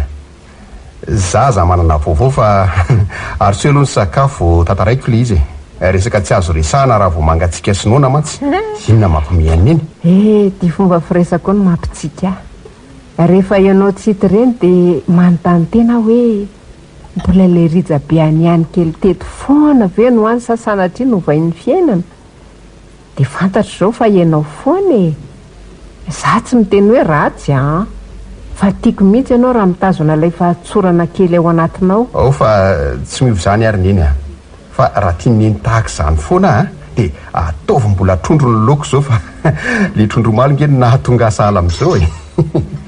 Zaza manana vaovao fa ary tsy aloha ny sakafo tantaraiko le izy. Resaka tsy azo resahana raha vao mangatsika sinoana mantsy. Inona mampimiany iny? Ty fomba firesako no mampitsika. Rehefa ianao tsy hity reny dia manontany tena hoe mbola le rija be aniany kely teto foana ve no any sasanatria no vain'ny fiainana. Dia fantatro zao fa ianao foana e. Za tsy miteny hoe ratsy a. Fa tiako mihitsy ianao raha mitazona ilay fahatsorana kely ao anatinao. Ao fa tsy mivo zany ary neny a. Fa raha tia neny tahaka izany foana a, dia ataovy mbola trondro ny loko zao fa le trondro malo ngeny nahatonga sahala amin'izao e.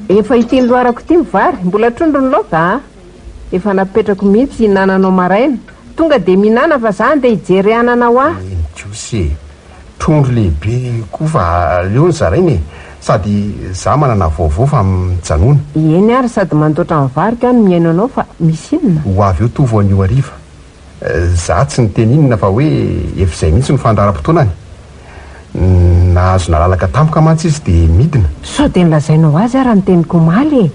Efa ity loarako ity mivary, mbola trondro ny laoka a. Efa napetrako mihitsy hinananao maraina. Tonga dia mihinana fa zany dia hijery ananao aho. Jose, trondro lehibe koa fa leo ny zarainy e. Sady za manana vaovao fa mijanona. Eny ary sady mandoatra mivary ka no miaino anao fa misy inona? Ho avy eo tovo anio hariva. Za tsy niteny inona fa hoe efa izay mihitsy ny fandaharam-potoanany. Nahazo nalalaka tampoka mantsy izy dia midina. Sao dia nilazainao azy ary ny teniko maly e.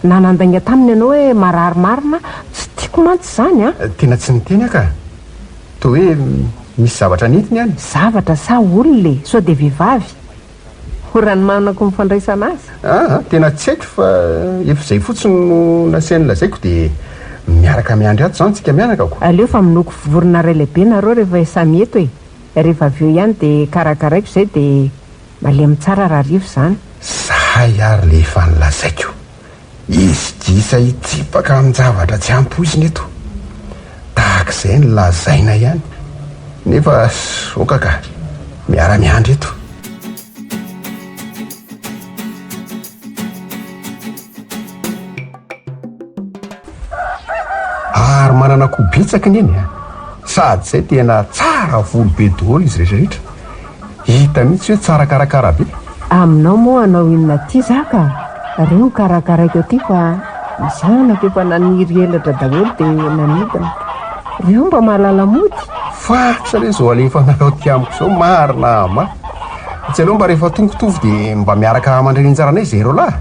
Na nandainga taminy ianao hoe marary marina, tsy tiako mantsy zany a. Tena tsy niteny aka. Toa hoe misy zavatra nentiny any. Zavatra sa olona e, sao dia vehivavy. Ho ranomanako mifandraisana azy. Tena tsy haiko fa efa izay fotsiny no nasainy lazaiko dia miaraka miandry ato zany tsika mianakako. Aleo fa minoko vorona ray lehibe nareo rehefa samy eto e. Rehefa avy eo ihany dia karakaraiko izay dia malemy tsara raha rivo zany. Zahay ary le efa nilazaiko. Izy disa hitsipaka amin'ny zavatra tsy ampoiziny eto. Tahaka izay ny lazaina ihany. Nefa soka ka, miara-miandry eto. Ary manana koa betsaka neny a. Sady izay tena tsara volo be daholo izy rehetrarehetra. Hita mihitsy hoe tsara karakara be. Aminao moa anao inona ty zaka? Reo karakaraiko aty fa zanako efa naniry elatra daholo dia nanidina. Reo mba mahalala mody. Fatsa le zao alefa nanao ty amiko zao marina ma. Tsy aloha mba rehefa tongotovy dia mba miaraka mandreninjaranay zay reo lahy.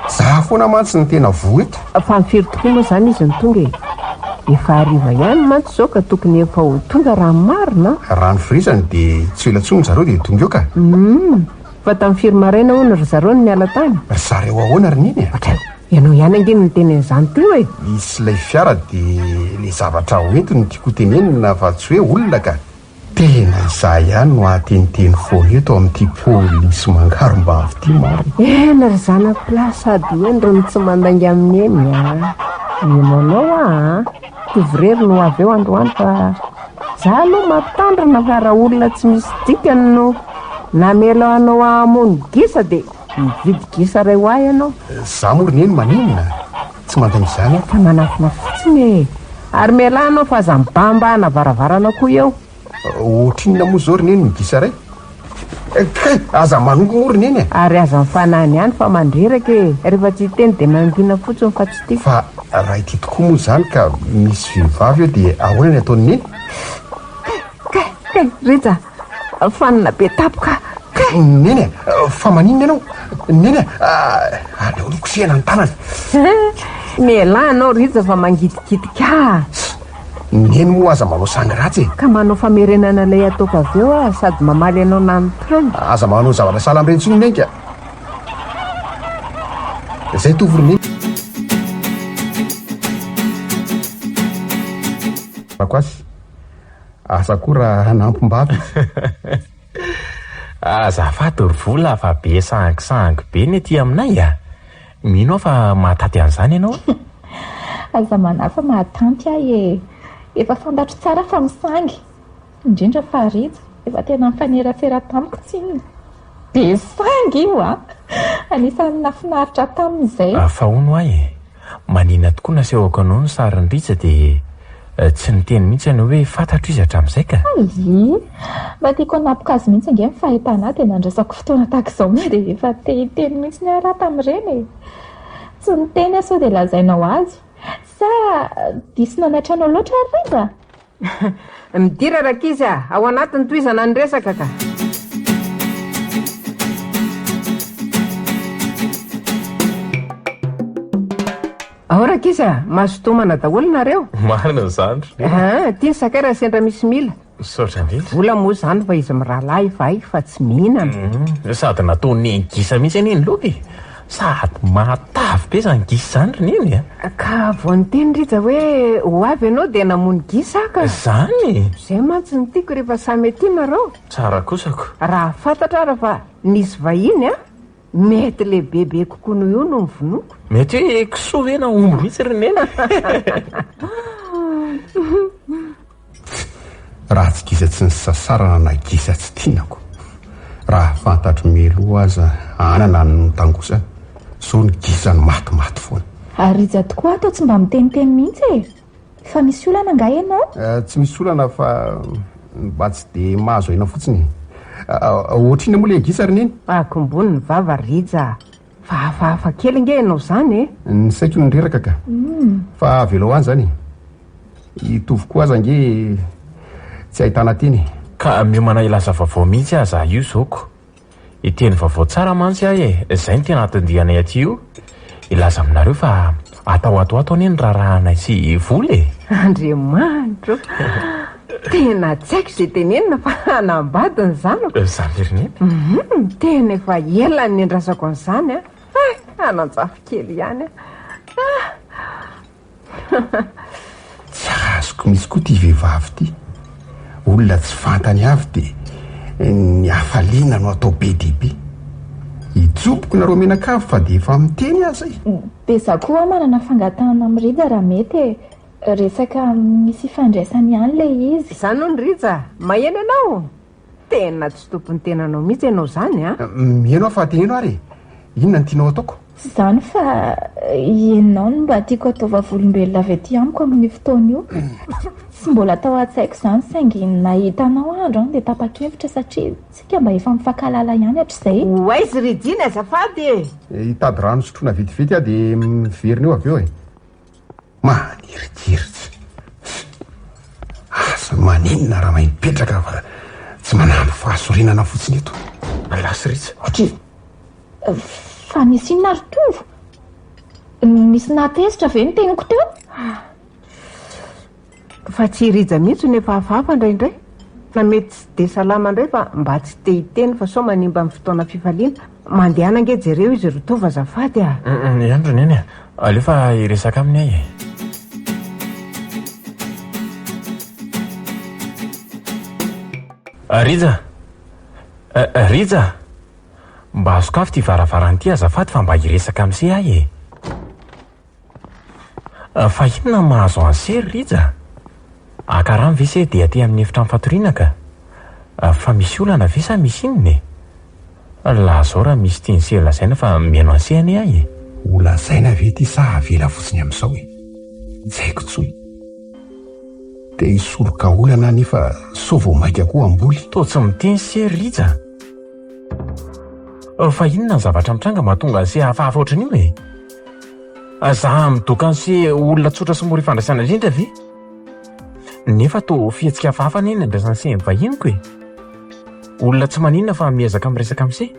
Za foana mantsy ny tena vo eto. Fa mifiry tokoa moa zany izy ny tonga e. Efa hariva ihany mantsy zao ka tokony efa ho tonga raha marina. Rano firizany dia tsy ho latsony zareo dia tonga eo ka. Fa tamin'ny firy maraina hono ry zareo no miala tany. Zareo ahoana ry neny a. Ianao ihany angeny ny tenen'izany ty hoe. Misy ilay fiara dia le zavatra hoentiny tiako tenenina fa tsy hoe olona ka. tena izahay ihany no ahateniteny foana eto amin'ity polisy mangarom-bavy ity mary. ena ry zana plasy ady hoe ndrony tsy mandangy amin'ny eny inonao tovrery no avy eo androany fa za aloha mampitandrina fa raha olona tsy misy dikany no namela anao amony gisa dia mividy gisa ray ho ahy ianao. Za morony eny maninona tsy mandangy izany fa manafina fotsiny ary mela anao fa aza mibamba na varavarana koa eo. ohatrinona moa zao rony eny migisa ray aza manongo morony eny ary aza mifanany ihany fa mandreraka rehefa tsy teny dia manambina fotsiny fa tsy tia fa raha ity tokoa moa zany ka misy vehivavy eo dia ahoana ny ataony eny rija fanina be tapoka neny fa maninona ianao neny aleo lokosehana ny tanany miala anao rija fa mangidikitika neny moa aza manao sangy ratsy ka manao famerenana ilay ataoko avy eo sady mamaly anao nanontany aza manao zavatra sala am'ireny tsony nenka zay tovorony ako asy asa koa raha nampom-bavy azafady ry vola fa be sangisangy be ny aty aminay mino aho fa mahataty an'izany ianao aza manafa mahatanty ahy efa fantatro tsara fa misangy indrindra fa ritsy efa tena mifanerasera tamiko tsiny be sangy io anisan'ny nafinaritra tamin'izay fa ono ahy manina tokoa nasehoko anao ny sarindritsa dia tsy niteny mihitsy ianao hoe fantatro izy hatramin'izay ka mba tiako anapokazy mihitsy ange mifahitana dia nandrasako fotoana tahaka izao mia dia efa teny mihitsy ny araha tamin'ireny tsy niteny sao dia lazainao azy sa diso nanatranao loatra rindra midira rakizy ao anatin'ny toizana ny resaka ka ao rakizy mazotomana daholo nareo marina ny zandro tia ny sakay raha sendra misy mila saotra indrindra vola moa zany fa izy mirahalahy vai fa tsy mihinana sady natao nengisa mihitsy any eny loky sady matavy be zany gisa zany roneny ka vao nyteny rija hoe ho avy ianao dia namony gisa ka zany zay mantsy ny tiako rehefa samy aty nareo tsara kosako raha fantatra raha fa nisy vahiny mety lehibebe kokoa noho io no mivonoko mety hoe kisoa ena omby mihitsy ronena raha tsy gisa tsy ny sasarana na gisa tsy tianako raha fantatro meloa aza anana ny tangosana so ny gisa ny matimaty foana ary izy tokoa atao tsy mba miteniteny mihitsy fa misy olana nga ianao tsy misy olana fa mba tsy dia mahazo aina fotsiny ohatrina moa le gisa rineny akombony ny vava rija fa hafahafa kely nge ianao zany ny saiko ny reraka ka fa avelao any zany hitovy koa aza nge tsy ahitana teny ka miomana ilaza vaovao mihitsy aza io zaoko iteny vaovao tsara mantsy ahy zay ny tena atondianay aty io ilaza aminareo fa atao atoato any eny raharanay sy voly andriamanitro tena tsy haiko izay tenenina fa hanambadiny zanako zany rineny tena efa elany endrasako an'izany ananjafy kely ihany tsy azoko misy koa ty vehivavy ty olona tsy fantany avy dia ny hafaliana no atao be dibe hijoboko nareo menakavy fa dia efa miteny aza beza koa manana fangatahana amin'ny rija raha mety resaka misy fandraisany ihany lay izy izany no ny rija maheno ianao tena tsy tompony tenanao mihitsy ianao zany mihaino aho fa teneno ary inona ny tianao ataoko tsy izany fa ienao no mba tiako atao vavolombelona avy aty amiko amin'ny fotoana io tsy mbola atao atsaiko izany saingy nahitanao andro dia tapa-kevitra satria tsika mba efa mifankalala ihany hatr'izay oaizy rijiny azafady hitady rano sotroana vetivety aho dia miverina eo avy eo maniridiritsy asa maninona raha mahipetraka fa tsy manampy fahasorinana fotsiny eto alasy ritsy fa nisy inona ritovo nisy natezitra ve ny teniko teo fa tsy rija mihitsy ny efa hafahafa indraindray fa mety tsy de salama indray fa mba tsy te hiteny fa sao manimba amin'ny fotoana fifaliana mandehana nge jereo izy rotova azafady ihany roneny alefa iresaka aminy ahy Rija, Rija, mba azokafo ty varavaranty azafady fa mba hiresaka amin'se ahy fa inona mahazo ansery Rija? Akarano ve se dia aty amin'ny efitra amin'ny fatoriana ka? Fa misy olana ve sa misy inona? La zao raha misy tiany sery lazaina fa mihaino ansehany ahy. Olazaina ve ty sa avela fotsiny amin'izao e? Jaiko tsoy. Te hisoroka olana nefa so vao maika koa amboly. To tsy miteny sery Rija. Fa inona ny zavatra mitranga mahatonga anse hafahafa ohatran'io e? Za midoka anse olona tsotra sy mora fandraisana indrindra ve? Nefa to fihetsika hafahafa ny ampiasana se vahiniko e. Olona tsy maninona fa miezaka miresaka amin'se.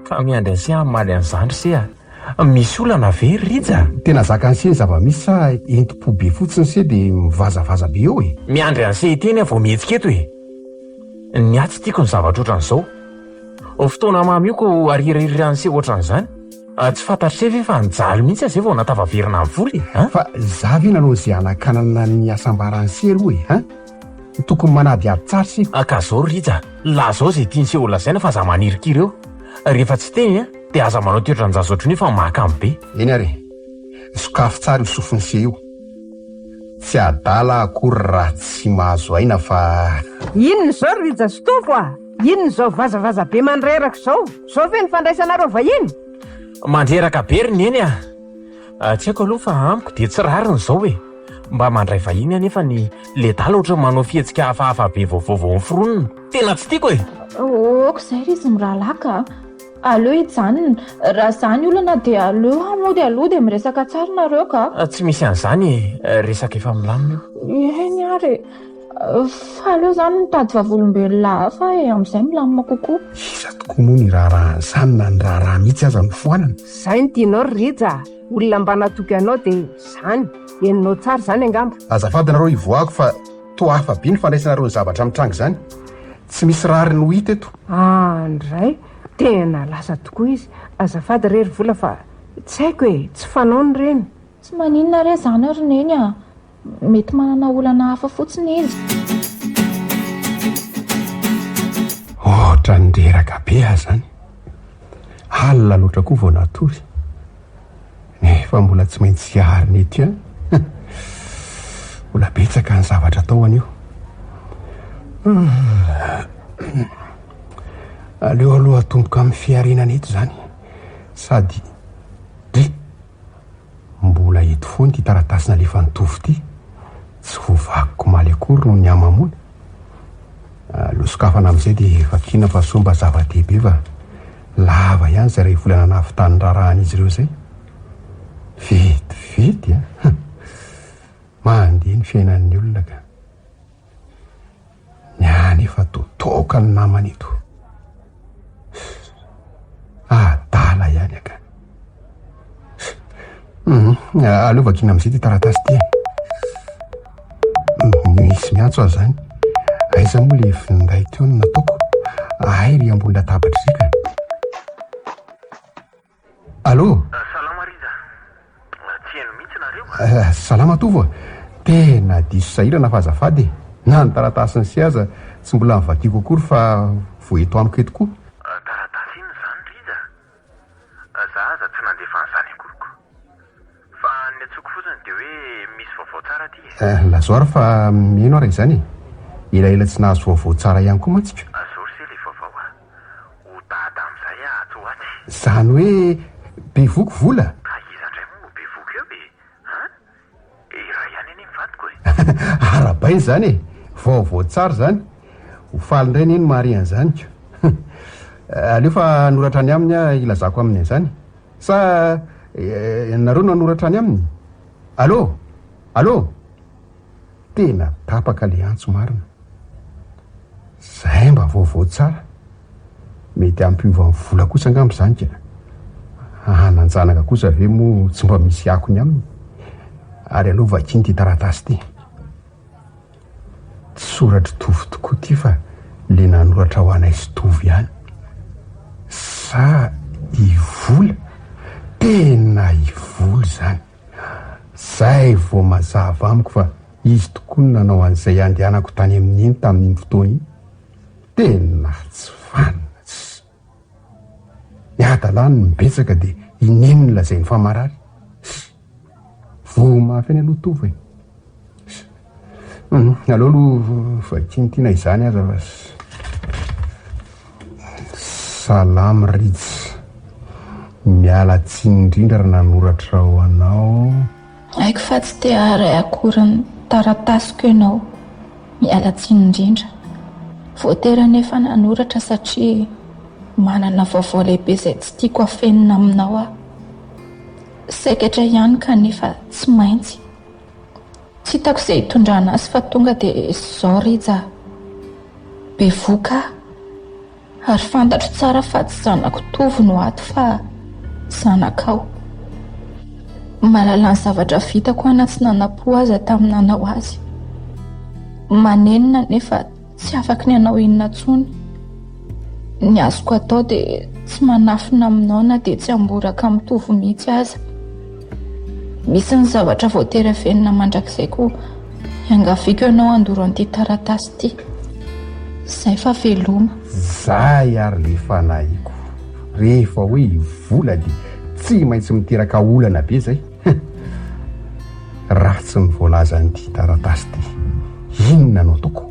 Ka miandry anse amaly an'zandry se a. Misy olana ve Rija? Tena zaka anse zava-misy sa ento-po be fotsiny se dia mivazavaza be eo e? Miandry anse teny vao mihetsika eto e. Ny atsy tiako ny zavatra ohatran'izao. Fotoana mamioko arirairanse ohatran'izany. Tsy fantatr-se ve fa nijaly mihitsy aze vao natavaverina amin'ny voly e? Fa za ve nanao izay anakanana ny asambaranse aloha e? Ha? Tokony manady ady tsara sy. Ka zao Rija, la zao zay tiany se olazaina fa za manirikiry eo. Rehefa tsy teny dia aza manao toetra ny zazotriny fa mahakamo be. Eny ary, sokafo tsara io sofiny se io. Tsy adala akory raha tsy mahazo aina fa... Inona zao Rija Stofo a? Inona zao vazavaza be mandreraka zao? Zao ve ny fandraisanareo vahiny? Mandreraka be ry neny a. Tsy haiko aloha fa amiko dia tsy rariny zao e. Mba mandray vahiny anefa ny ledala ohatra manao fihetsika hafahafa be vaovao ny foronina. Tena tsy tiako e. Okizay ry izy miralaka. Aleo hijanona. Raha zany olana dia aleo hamody aloha dia miresaka tsara nareo ka. Tsy misy an'izany resaka efa milamina io. Eny ary. Fa aleo zany mitady vavolombelona hafa e amin'izay milamina kokoa. Iza tokoa moa ny raharahany na ny raharaha mihitsy aza ny foanana. Zay ny tianao Rija. Olona mba natoky anao dia zany. Eninao tsara zany angamba. Azafady nareo ivoako fa toa hafa be ny fandraisanareo ny zavatra mitranga zany. Tsy misy rary no hita eto. Ndray tena lasa tokoa izy. Azafady rery vola fa tsy haiko e, tsy fanaony reny. Tsy maninona re zany ary neny a. Mety manana olana hafa fotsiny izy. Ohatra nireraka be ahy zany. Alina loatra koa vao natory. Nefa mbola tsy maintsy ariny ety a. Mbola betsaka ny zavatra atao anio. Aleo aloha atomboka amin'ny fiarinana eto zany. Sady mbola eto foana ty taratasina lefa nitovy ty. Tsy vovakiko maly akory no ny amamona. Losokafana amin'izay dia vakina fa somba zava-dehibe fa lava ihany zay ray volana navitany rarahan'izy ireo zay. Vetivety a. Mandeha ny fiainan'ny olona ka. Niany efa totoka ny namany eto. Adala ihany aka. Aleo vakina amin'izay ty taratasy ty. Misy miantso azy zany. Aiza moa le finday teo no nataoko. Ay ry ambony latabatra zay ka. Allô? Salama Rija. Tsy haino mihitsy nareo. Salama tovo. Tena diso sahirana fa azafady. Na ny taratasy ny sy aza tsy mbola mivakiko akory fa vo eto amiko eto koa. Taratasy iny zany Rija. Za aza tsy nandefa an'izany akoriko. Fa ny atsoko fotsiny dia hoe misy vaovao tsara ty. Lazoara fa miheno ara izany. Elaela tsy nahazo vaovao tsara ihany koa mantsika. Azory se le vaovao a. Ho dada amin'izay a atso atsy. Zany hoe be voko vola. Izandray moa be voko eo e. Raha ihany eny mivadiko e. Arabainy zany e. Vaovao tsara zany. Ho faly indray neny mahariana zany ko. Aleo fa noratra any aminy a ilazako aminy zany. Sa nareo no anoratra any aminy. Allô? Allô? Tena tapaka le antso marina. Zay mba vaovao tsara. Mety ampiova ny vola kosa angambo zany ka. Nanjanaka kosa ve moa tsy mba misy akony aminy. Ary aleo vakiny ty taratasy ty. Soratra tovy tokoa ty fa le nanoratra ho anay sy tovy ihany. Sa ivola. Tena ivola zany. Zay vo mazava amiko fa izy tokoa nanao an'izay andehanako tany amin'iny tamin'iny fotoana iny. tena tsy fanatsy. Miadalany mibetsaka dia ineniny lazay ny famarary. Vo mafeny aloha tovy aloha aloha vakintiana izany aza fa salamy ritsy. Miala tsiny indrindra raha nanoratra ho anao. Haiko fa tsy te haray akorany taratasiko ianao. Miala tsiny indrindra. Voatera nefa nanoratra satria manana vaovao lehibe izay tsy tiako afenina aminao aho. Sekatra ihany kanefa tsy maintsy. Tsy hitako izay hitondrana azy fa tonga dia izao rija. Bevoka ary fantatro tsara fa tsy zanako tovy no ato fa zanakao. Mahalala ny zavatra vitako anaty nanapo aza tamin'ny nanao azy. Manenina nefa tsy afaka ny anao inona tsony. Ny azoko atao dia tsy manafina aminao na dia tsy amboraka mitovy mihitsy aza. Misy ny zavatra voatera fenina mandrakizay koa iangaviako ianao andoro an'ity taratasy ity. Izay fa veloma. Zay ary le fanahiako. Rehefa hoe vola dia tsy maintsy miteraka olana be zay. Ratsy ny voalaza n'ity taratasy ity. Inona no ataoko?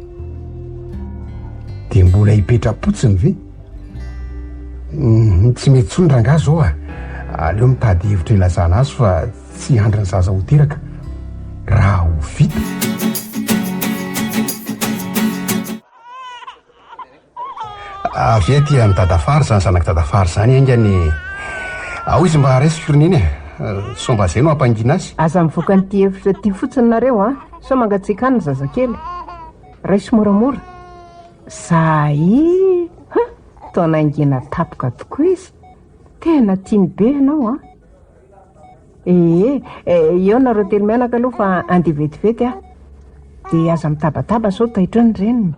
Dia mbola hipetra-potsiny ve? Tsy mety tsondra nga zao aleo mitady hevitra ilazana azy fa tsy andry ny zaza ho teraka raha ho vita. Avy ety amin'ny dadafary zany zanaka dadafary zany aingany. Ao izy mba raisiko roneny somba zay no ampangina azy. Aza mivoaka n'ity hevitra ty fotsiny nareo so mangatsiakany zazakely. Raiso moramora. Zay taona ingena tapoka tokoa izy. Tena tiany be ianao eo nareo telo mianaka aloha fa andeha vetivety dia aza mitabataba sao tahitra ny reniny.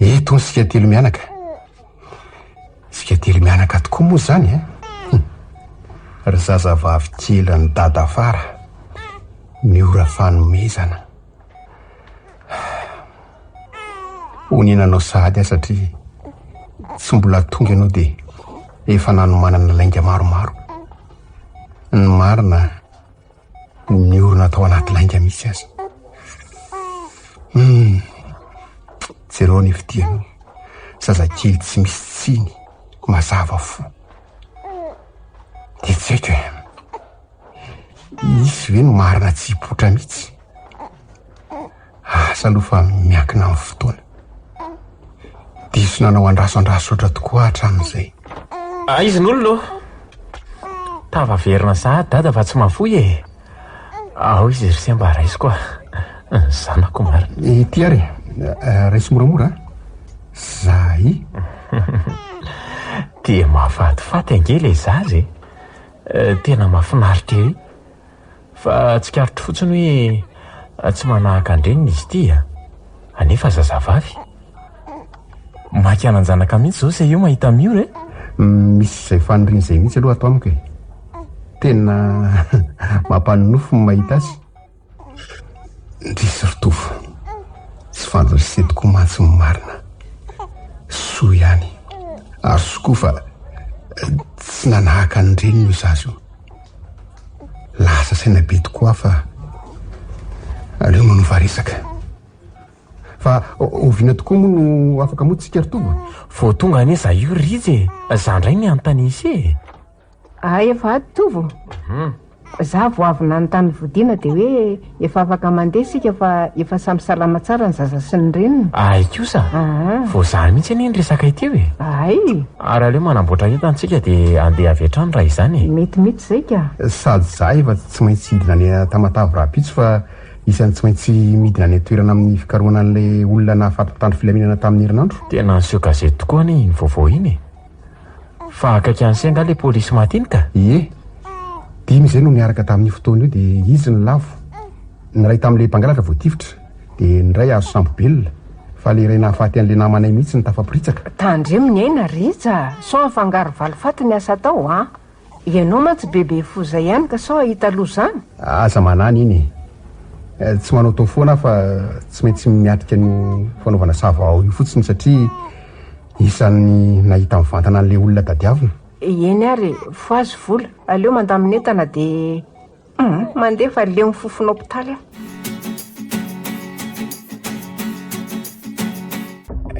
Eto ny sika telo mianaka. Sika telo mianaka tokoa moa zany ry zazavavy kely ny dadafara miora fanomezana. Oninanao sahady satria tsy mbola tonga ianao dia efa nanomanana lainga maromaro. Ny marina ny orona atao anaty lainga misy azy. Jereo ny fidianao zazakely tsy misy tsiny mazava fo. Dia tsy haiko isy ve no marina tsy hipotra mihitsy. Asa aloha fa miankina amin'ny fotoana. Diso nanao andraso oatra tokoa hatramin'izay. Izy n'olona tava verina sahady dada fa tsy mafoy ao izy ry semba raisy koa. Zanako marina. Ty ary raisy moramora zay. Dia mahafatifaty angely zazy. Tena mahafinaritra ery. Fa tsy karotro fotsiny hoe tsy manahaka andreniny izy ity anefa zazavavy. Makiana zanaka mihitsy zao se io mahita amin'io misy izay faniriny izay mihitsy aloha atao amiko tena mampanonofo ny mahita azy. Ndrisy ritovo tsy fandorisy tokoa mantsy ny marina soa ihany ary sokoa fa tsy nanahaka ny reniny io zazy io. Lasa saina be tokoa fa aleo manovaresaka. Fa oviana tokoa moa no afaka moatsika ritovo. Vao tonga aneza io rizy zandray ny anontaniasy Efa ady tovo. Za vao avy nanontany Vodiana dia hoe efa afaka mandeha sika fa efa samy salama tsara ny zaza sy ny reniny. Kosa vao zany mihitsy anie ny resaka ity Ay. Ary aleo manamboatra entantsika dia andeha avy hatrany raha izany. Metimety zay ka. Sady za efa tsy maintsy hidina any Tamatavy raha-pitso fa isan'ny tsy maintsy midina any toerana amin'ny fikarohana an'ilay olona nahafaty-pitandro filaminana tamin'ny herinandro. Tena anseho gazety tokoa ny vaovao iny. Fa akaiky an'izay anga ilay polisy matinika. Dimy izay no niaraka tamin'ny fotoana io dia izy ny lavo. Ny ray tamin'ilay mpangalatra voatifitra dia ny ray azo sambo belona fa ilay ray nahafaty an'ilay namanay mihitsy ny tafaporitsaka. Tandreminy aina rija so afangaro valifaty ny asa tao ianao mantsy bebe foza ihany ka sao ahita loha zany. Aza manany iny tsy manao tao foana fa tsy maintsy miatrika ny fanaovana savao io fotsiny satria isan'ny nahita mivantana an'le olona tadiavina. Eny ary foazy vola aleo mandaminy entana dia mandeha fa leo mifofona hôpitaly aho.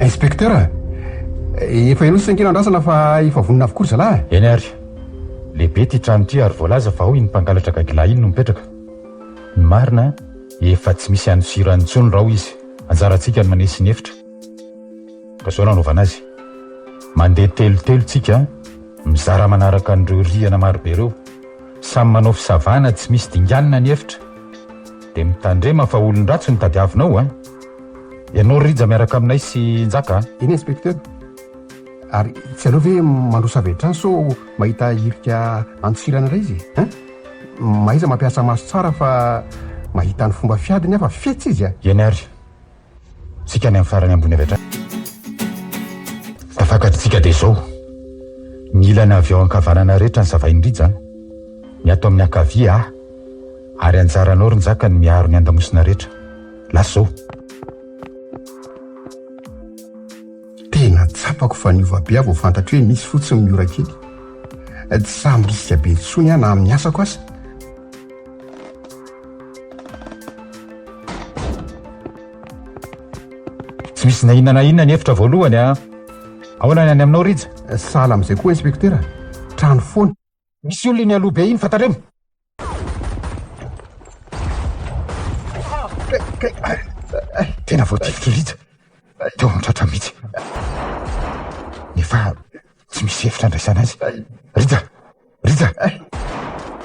Inspecteur, efa inosy sankina andrasana fa efa vonina avokory zalahy. Eny ary lehibe ty trano ty ary voalaza fa hoy ny mpangalatra gagila iny no mipetraka. Ny marina efa tsy misy anosiro antsony raha hoy izy anjarantsika ny manesy ny efitra ka zao nanaovana azy mandeha telotelo tsika mizara manaraka an'ireo riana marobe ireo samy manao fisavana tsy misy dinganina ny efitra dia mitandrema fa olon-dratsy ny tadiavinao ianao rija miaraka aminay sy njaka. Eny inspecteur, ary tsy aleo ve mandrosa vetrany so mahita irika antsirana ray izy maiza mampiasa maso tsara fa mahita ny fomba fiadiny afa fetsy izy Eny ary sika ny amin'ny farany ambony avy hatrany tafakatritsika dia zao ny ilana avy ao ankavanana rehetra ny zavaindrija ny ato amin'ny ankavia ary anjaranao ry njaka ny miaro ny andamosina rehetra lasa zao. Tena tsapako fa niova be avo fantatra hoe misy fotsiny miora kely tsy samy risika be tsony na amin'ny asako asa. Tsy misy na inona ny efitra voalohany ahoana ny any aminao rija. Sahala amin'izay koa inspecteur, trano foana misy olona ny aloha be iny fantaremo. Tena voatifitra rija teo amin'tratra mihitsy nefa tsy misy efitra andraisana azy. Rija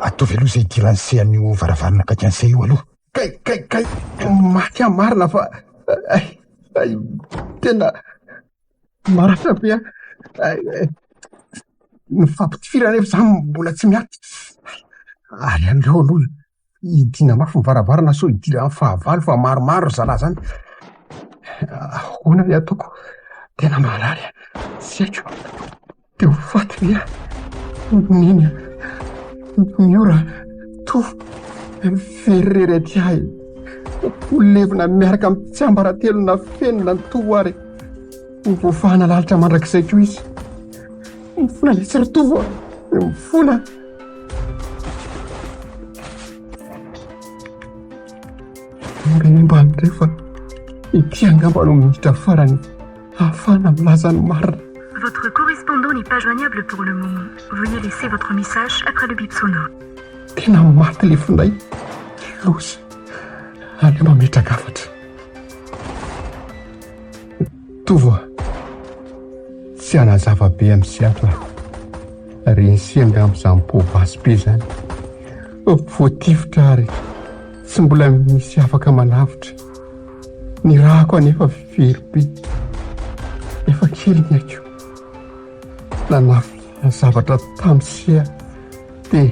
atovy aloha izay idiran'se an'io varavarana kakian'se io aloha. Kay maty amin'ny marina fa tena maratra be ny fampitifirana efa zany mbola tsy miaty ary aleo aloha idina mafy mivaravarana so idira amin'ny fahavalo fa maromaro zalahy zany. Hoana ny ataoko, tena marary tsy haiko teo faty ve niny miora to ferery aty ahy olevina miaraka amin'ny tsy ambaratelo na fenina ny tovo ary mivofahana lalitra mandrakizay koa izy mifona ny tsy ritovo mifona. Reny mbany rehefa ity angamba no miditra farany ahafahana milaza ny marina. Votre correspondant n'est pas joignable pour le moment. Veuillez laisser votre message après le bip sonore. Tena maty le finday loza aleo mametraka afatra. Tovo tsy anazava be amin'ny siatra reny senga amin'izany povasy be zany voatifitra ary tsy mbola misy afaka manavitra ny rahako anefa very be efa kely ny aiko nanafy zavatra tamisia dia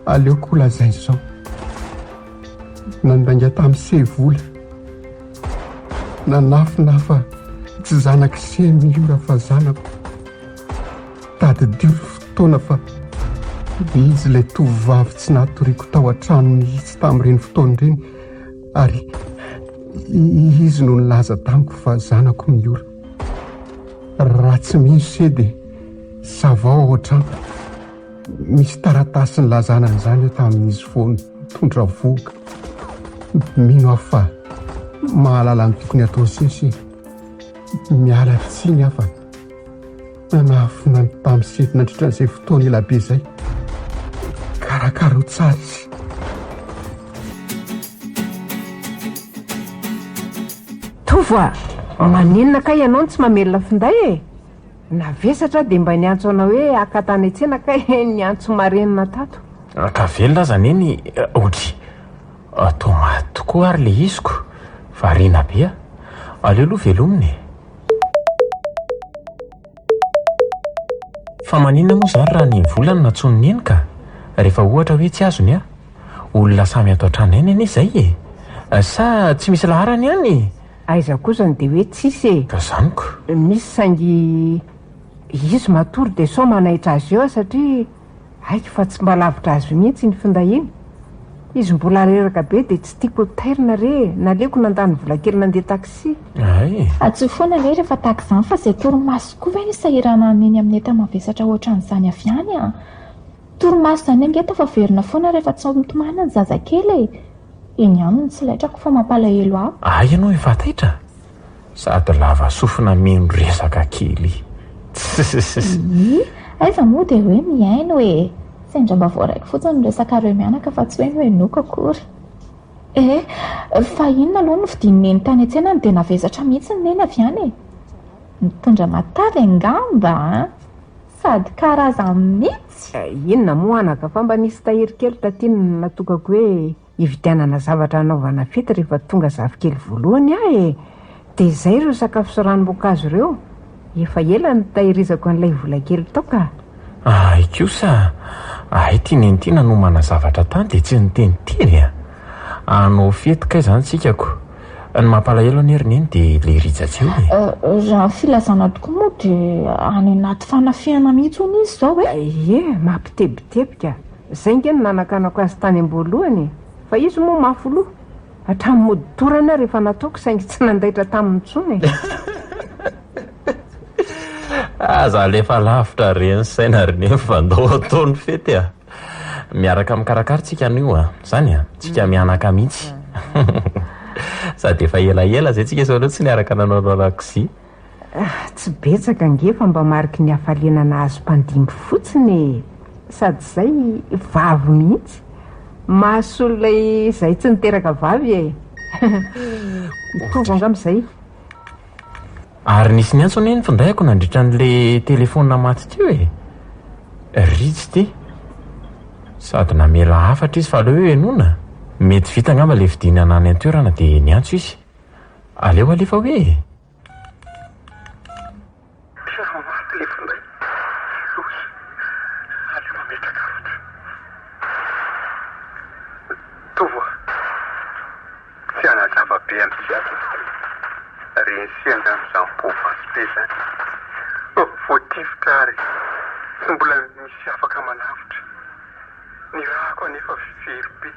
aleoko lazay zao nandainga tamisia vola nanafina fa tsy zanaka se miora fa zanako tadidio fotoana fa izy ilay tovovavy tsy natoriako tao an-trano mihitsy tamin'ireny fotoana ireny ary izy no nilaza tamiko fa zanako miora raha tsy misy se dia savao ao an-trano misy taratasy ny lazana an'izany eo tamin'izy foana mitondra voka mino aho fa mahalala ny tokony atao sesy miala tsiny afa nanafina ny tamosety nandritran'izay fotoana ela be zay karakara ho tsara izy. Tovoa maninona ka ianao tsy mamelona finday navesatra dia mba niantso anao hoe akatany antsena ka niantso marenina tato ka velona zany eny otry atao maty tokoa ary le iziko variana be aleo aloha velominy. Fa maninona moa zany raha ny volany natsonony eny ka rehefa ohatra hoe tsy azony olona samy atao trano eny eny izay sa tsy misy laharany any aiza kosany dia hoe tsisy ka zaniko misy saingy izy matory dia so manahitra azy eo satria haiko fa tsy mba lavitra azy mihitsy ny finday iny izy mbola reraka be dia tsy tiako tairina re naleoko nandany vola kely nandeha taxi. Ay, Atsoy foana le rehefa tahaka izany fa izay torimaso koa ve nisy sahirana neny amin'ny enta mavesatra ohatran'izany avy any a. Torimaso zany angeta fa verina foana rehefa tsy mitomana ny zazakely. Iny ihany ny tsy laitrako fa mampalahelo aho. ay ianao efa taitra sady lava sofina mino resaka kely. Aiza moa dia hoe miaino hoe sendra mba voaraiko fotsiny resaka reo mianaka fa tsy hoe mihainoako akory. Fa inona aloha no vidininy tany an-tsenany dia navezatra mihitsy ny neny avy any. Mitondra matavy angamba sady karazany mihitsy. Inona moa anaka fa mba nisy tahirikely tatiny natokako hoe hividianana zavatra anaovana fety rehefa tonga zafikely voalohany aho dia izay ireo sakafo sy ranom-boankazo ireo efa ela ny tahirizako an'ilay vola kely toka. Ay kosa ay tia neny nanomana zavatra tany dia tsy niteny tery a. Anao fetika izany tsikako. Ny mampalahelo anerineny dia le rijatsy eo Raha filazana tokoa moa dia any anaty fanafiana mihitsy hono izy izao hoe. Mampitebitebika izay nge ny nanakanako azy tany am-boalohany fa izy moa mafoloha hatramin'ny moditorana rehefa nataoko saingy tsy nandaitra tamin'ny tsony. aza lefa lavitra reny saina reny fa andao ataony fety a. Miaraka mikarakara tsika anio a zany a tsika mianaka mihitsy. Sady efa elaela zay tsika sao tsy niaraka nanao lakozy. Tsy betsaka ngefa mba mariky ny hafaliana azo mpandimby fotsiny sady zay vavy mihitsy mahasololay izay tsy niteraka vavy mitovy angam''izay. Ary nisy ny antsony eny findrayako nandritra n'le telefona maty teo ritsy ty sady namela hafatra izy fa aleo hoe enona mety vita angamba le vidiny anany an-toerana dia ny antso izy aleo alefa hoe Rensianga amin'izany povansy zany. Voatifitra ary tsy mbola misy afaka manavitra. Ny rahako anefa very be.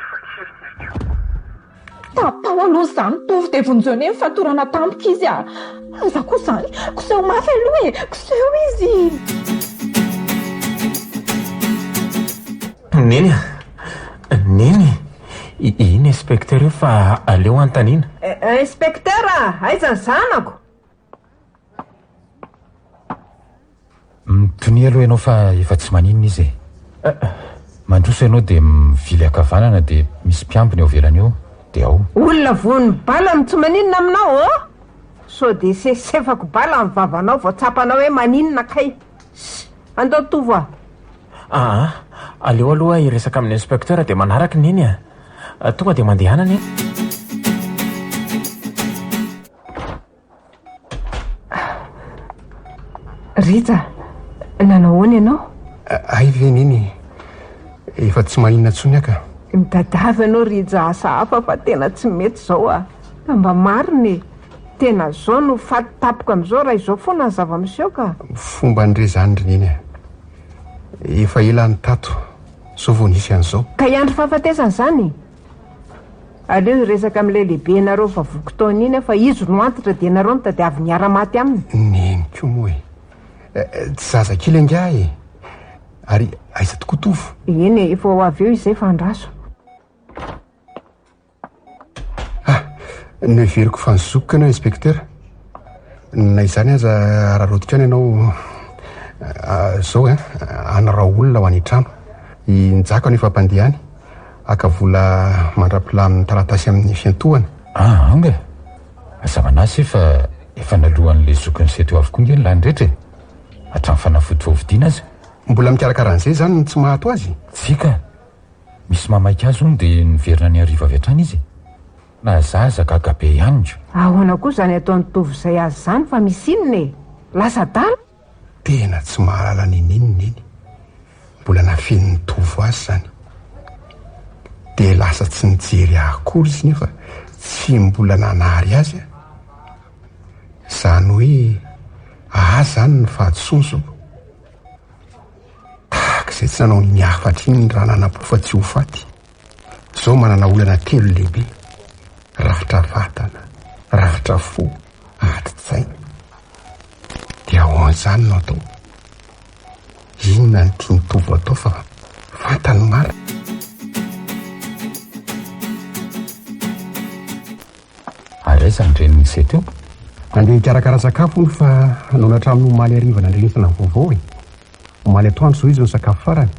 Efa kely naiko. Tatao aloha izany tovy dia vonjony eny fatorana tampoka izy a. Aza koa izany koseho mafy aloha koseho izy. Neny iny inspecteur io fa aleo antanina. Inspecteur aiza ny zanako? Mitony aloha ianao fa efa tsy maninona izy mandroso ianao dia mivily akavanana dia misy mpiambiny eo velany eo dia ao olona voany bala tsy maninona aminao so dia sesefako bala ny vavanao voatsapanao hoe maninona kay andao tovo aleo aloha iresaka amin'ny inspecteur dia manaraka neny a tonga dia mandehanany Rita nanahoana ianao? Ay ve neny efa tsy maninona tsony aka. Midadavy ianao Rija asa hafa fa tena tsy mety zao mba mariny tena zao no fatitapoka amin'izao raha izao foana ny zava-miseho ka fomba ndre zany ry neny efa ela ny tato sao vao nisy an'izao ka iandro fahafatesana zany aleo resaka amin'ilay lehibe ianareo fa vokotaona iny fa izy no antitra dia ianareo nitadiavy niara-maty aminy neny koa moa tsy zazakely anga ary aiza tokoa tovo eny efa ho avy eo izay fandraso no everiko fa nizokoka anao inspecteur na izany aza raha rotika any ianao zao anarao olona ho any trano injako any efa mpandehany aka vola mandrapila amin'ny taratasy amin'ny fiantohana anga azamanasy efa nalohan'le zokony seto avokoa nge ny lany rehetra hatramin'ny fanafody voavidiana azy mbola mikarakaran'izay zany tsy mahato azy tsika misy mamaika azy ony dia niverina ny ariva avy hatrany izy na zaza gagabe ihany ahoana koa zany ataon'ny tovy izay azy zany fa misy inona lasa dala tena tsy mahalala nininy eny mbola nafen'ny tovo azy zany dia lasa tsy nijery akory izy nefa tsy mbola nanary azy zany hoe zany ny fahadisonsoko tahaka izay tsy nanao ny afatra iny raha nanapofa tsy ho faty. Zao manana olana telo lehibe: rafitra vatana, rafitra fo, ati-tsaina. Dia ahoan'izany no atao? Inona ny tia mitovy atao fa fantany mara? Araizany reniny se teo andeha hikarakara sakafo ony fa nanatra amin'ny omaly arivana andrenesana ny vaovao e. Omaly atoandro zao izy ny sakafo farany,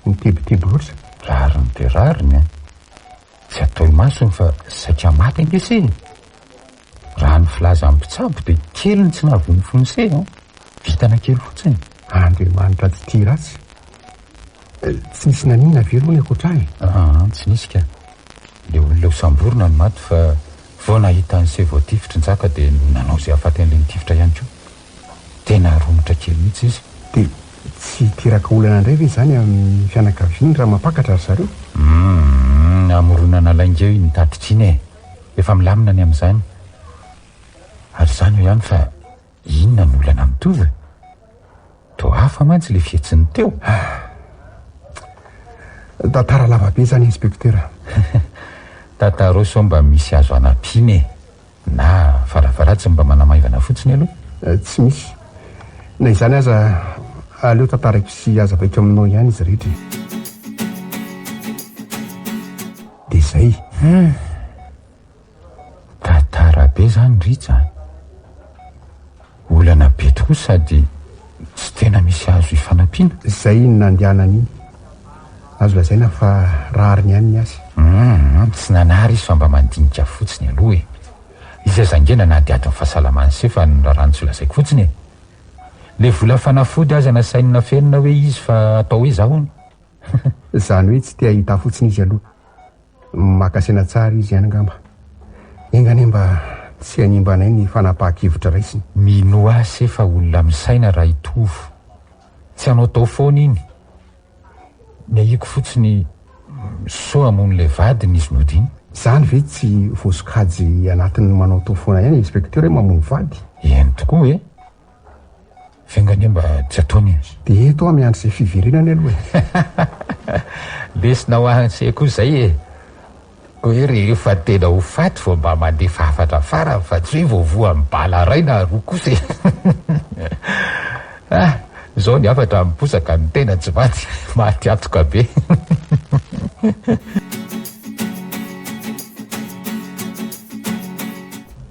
mitebiteby loatra. rariny de rariny tsy atao masony fa saika maty angese. Raha ny filaza amin'ny mpitsabo de kely ny tsy nahavony fonse vitana kely fotsiny. Andriamanitra tsy tia ratsy. Tsy nisy nanina velony akoatrany. Tsy nisy ka. Le olona ho samborona ny maty fa vao nahita ny se voatifitra njaka de nanao zay afaty an'le nitifitra ihany koa. Tena romotra kely mihitsy izy. De tsy tiraka olana indray ve zany amin'ny fianakaviany raha mampakatra ry zareo? Amoronana laingeo iny tatitra iny e. Efa milamina ny amin'izany. Ary zany ho ihany fa inona ny olana mitovy? To hafa mantsy le fietsiny teo. Tantara lavabe zany inspektera. Tantara sao mba misy azo anapiny e. Na faravaratsy mba manamaivana fotsiny aloha. Tsy misy. Na izany aza aleo tantarako sy azavaiko aminao ihany izy rehetra. De zay. Tantara be zany ritsa. Olana be tokoa sady tsy tena misy azo ifanampiana. Zay ny nandehanany iny. Azo lazaina fa rariny ihany ny azy. Tsy nanary izy fa mba mandinika fotsiny aloha e. Izy zangena na diadiny fahasalamany se fa nrarany tsy lazaiko fotsiny e. Le vola fanafody aza nasainina fenina hoe izy fa atao hoe zahony. Zany hoe tsy te ahita fotsiny izy aloha. Makasena tsara izy ihany angamba. Engany mba tsy hanimbanay ny fanapahan-kevitra raisiny. Mihanoa se fa olona misaina raha hitovo. Tsy hanao tao foana iny. Ny ahiko fotsiny so amon'le vadiny izy nodiny. Zany ve tsy voasokajy anatin'ny manao tao foana ihany inspektera hoe mamono vady? Eny tokoa e. Fengany mba tsy ataony. De eto miandry izay fiverenany aloha e. Lesina ho anse koa zay e. Hoe rehefa tena ho faty vao mba mandefa hafatra fara fa tsy hoe voavoa mibala ray na roa kosa e. Zao ny hafatra miposaka ny tena tsy maty. Maty atoka be.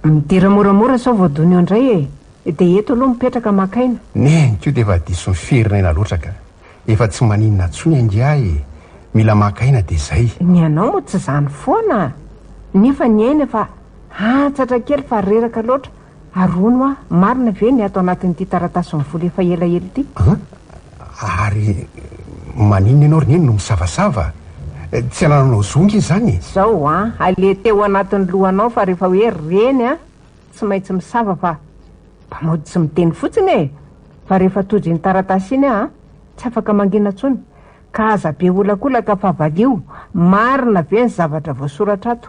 Midira moramora sao voadonio indray e. De eto aloha mipetraka makaina. Neny kio de efa diso ny ferinaina loatra ka. Efa tsy maninona tsony angia e. Mila makaina de zay. Ny anao mo tsy zany foana. Nefa ny aina fa antsatra kely fa reraka loatra. Arono marina ve ny ato anatin'ity taratasy ny vola efa elaela ity. Ary maninona ianao rineny no misavasava. Tsy ananao zongy izy zany. Zao ale teo anatin'ny lohanao fa rehefa hoe reny tsy maintsy misava fa mpamody tsy miteny fotsiny e. Fa rehefa tojo ny taratasy iny tsy afaka mangina tsony. Ka aza be olakolaka fa valio. Marina ve ny zavatra voasoratra ato.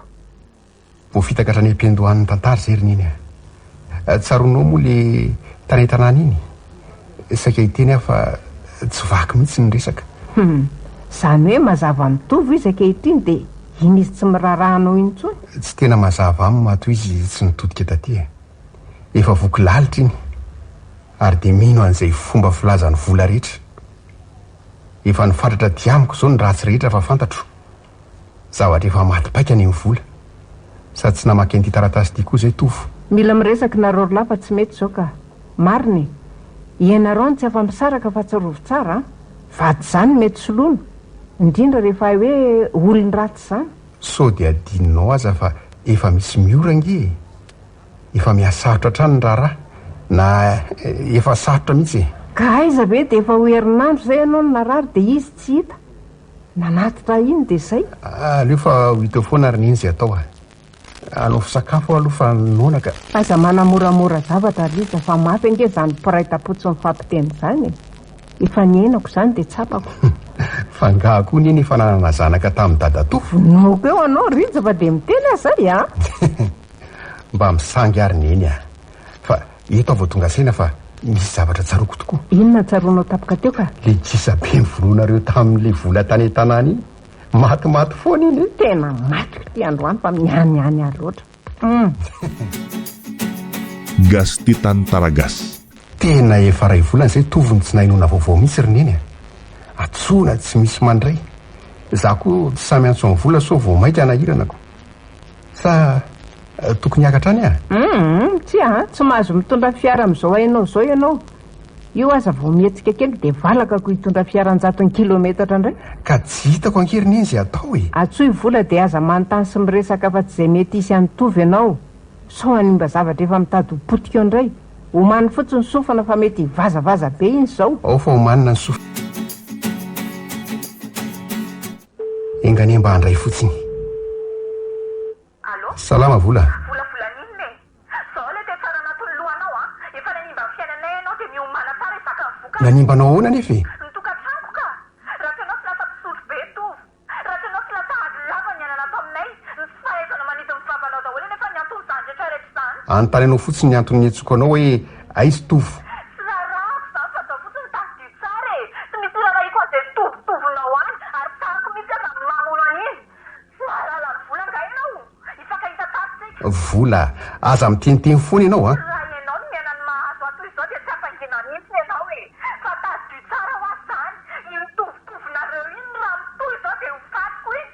Voafitakatra ny ampiandohan'ny tantara zay rineny. Tsaronao moa le tanentanany iny. Saika hiteny aho fa tsy vaky mihitsy ny resaka. Zany hoe mazava mitovy izy ankehitriny de iny izy tsy mirarahanao iny tsony. Tsy tena mazava aminy mato izy tsy nitodika taty. Efa voky lalitra iny. Ary de mino an'izay fomba filazany vola rehetra. Efa nifantatra diamiko zao ny ratsy rehetra fa fantatro. Zavatra efa maty-paika ny vola. Sady tsy namaky an'ity taratasy ity koa zay tofo. Mila miresaka nareo lafa tsy mety zao ka. Mariny. Ianareo ny tsy afa-misaraka fa tsy rovo tsara. Vady zany mety soloana. Indrindra rehefa hoe olony ratsy zany. So de adininao aza fa efa misy miorangye. Efa miasarotra trano ny raharaha. Na efa sarotra mihitsy e. Ka aiza be de efa ho herinandro zay ianao no narary de izy tsy hita. Nanatitra iny de zay. Aleo fa ho hita foana rineny zay atao. Alao fisakafo aloha fa nonaka. Aiza manamoramora zavatra riza fa mafy ange zany piraita-potsy ny fampiteny zany. Efa nienako zany de tsapako. Fangah koa neny efa nanana zanaka tamin'ny dadatofo. Noko eo anao riza fa de miteny zay Mba misangy ary neny Fa eto vao tonga saina fa misy zavatra tsaroko tokoa. Inona tsaroanao tapoka teo ka? Le jisabe nyvoloanareo tamin'le vola tany an-tanàna iny. Matimaty foana iny. Tena maty ty androany fa miany aloatra. Gasy Tantara Gasy. Tena efa ray volana izay tovony tsy nahinona vaovao misy rineny. Atsoina tsy misy mandray. Za koa tsy samy antso ny vola so vao mainka anahiranako. Sa tokony hiakatra any tsy mahazo mitondra fiara amin'izao hainao zao ianao. Io aza vao mihetsika kely dia valakako hitondra fiara 100 kilometatra indray. Ka tsy hitako ankeriny iny izay atao e. Atsoy vola dia aza manontany sy miresaka fa tsy izay mety isy anytovy ianao. Sao hanimba zavatra efa mitady ho potika indray. Omany fotsiny sofana fa mety hivazavaza be iny izao. Ao fa omanina ny sofina. Engane mba handray fotsiny. Allô? Salama vola. Volavolany e. Sao le te tsara anatin'ny lohanao efa nanimba ny fiainanay ianao dia miomana tsara isaka ny voka. Nanimbanao ahoana nefa e? Nitokantrano ka. Raha tianao tsy lasa mpisotro be tovy. Raha tianao tsy lasa ady lava ny anana ato aminay. Ny tsy fahaizana manito ny fitaovanao daholo nefa ny antony izany rehetra rehetra izany. Anontany anao fotsiny ny antony niantsoko anao hoe aizy tovo. Tsy rarako izany fa atao fotsiny tasidio tsara e. Tsy misy rarahiko an'izay tovotovonao any ary tahako misy aza mamono an'iny. Tsy mahalala ny vola nga ianao. Ifakahita tasitsika. Vola, aza miteniteny foana ianao Raha ianao no miaina ny mahazo ato izao dia tsy afangina mihitsy ianao e. Fa tasidio tsara ho azy izany. Iny tovotovinareo iny raha mitoy izao dia ho fatiko iny.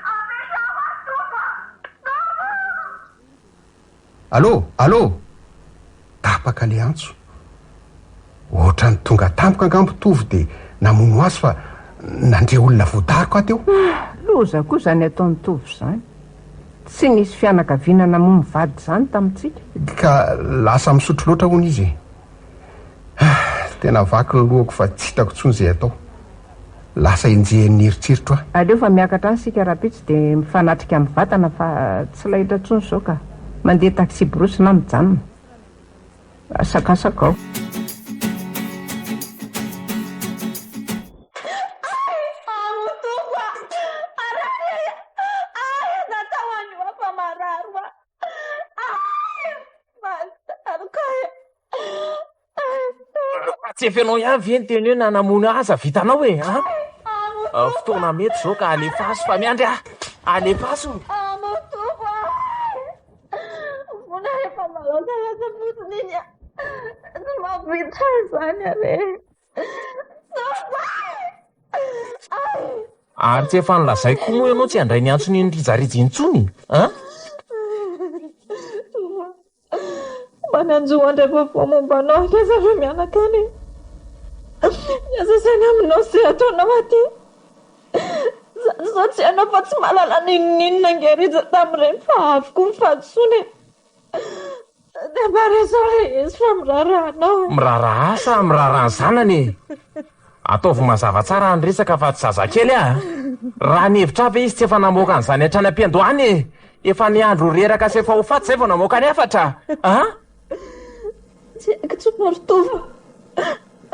Ampisaho azy tofa. Allô? Tapaka le antso. Ohatra ny tonga tampoka angambo tovy dia namono azy fa nandre olona voadariko ateo. Loza koa izany ataon'ny tovy izany. Tsy nisy fianakaviana namono vady izany tamintsika. Ka lasa misotro loatra hono izy. Tena vaky ny lohako fa tsy hitako intsony izay atao. Lasa enjehan'ny eritseritra aho. Aleo fa miakatra any sika rapitsy dia mifanatrika amin'ny vatana fa tsy lahitra intsony izao ka. Mandeha taxi brosy na mijanona. Sakasaka ao. Tsy efanao ihany ve ny teny hoe nanamono aza vitanao e fotoana mety zao ka alefaso fa miandry alefaso. Vola rehefa malazalaza fotsiny iny tsy mahavita izany are. Ary tsy efa nolazay koa moa ianao tsy handray ny antsony ny rijarijy intsony Mananjo andray vaovao mombanao akeza ireo mianakany. Miasa saina aminao izay ataonao aty. Zao tsy anao fa tsy mahalala ninonina angeritsa tamin'ireny fa avoko ny fahadisoany. Dia mbarezao ilay izy fa mirarahanao. Miraraha sa miraraha ny zanany ataovy mazava tsara ny resaka fa tsy zazakely raha ny hevitra ve izy tsy efa namoaka an'izany hatrany am-piandohany efa ny andro reraka sy efa ho faty izay vao namoaka ny afatra Tsy haiko tsy maritova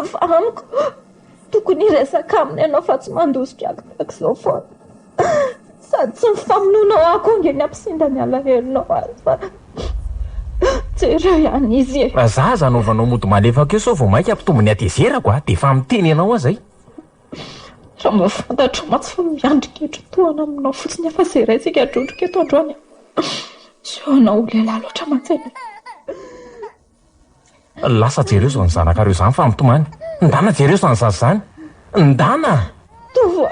fa amiko tokony hiresaka aminy ianao fa tsy mandositra akitaka izao foana. Sady tsy mifamononao akonge ny ampisinda ny alaherinao azy fa tsy ireo ihany izy e. Zaza anaovanao mody malefaka eo sao vao mainka ampitombony atezerako dia efa miteny ianao azay. Raha mba fantatro matsy fa miandrika etrotoana aminao fotsiny efa izay raisika adrodrika eto androany. Tsy hoanao ho lehilahy loatra matsaina. Lasa jereo zao ny zanakareo izany fa mitomany. Ndana jereo zany zaza izany. Ndana. Tovo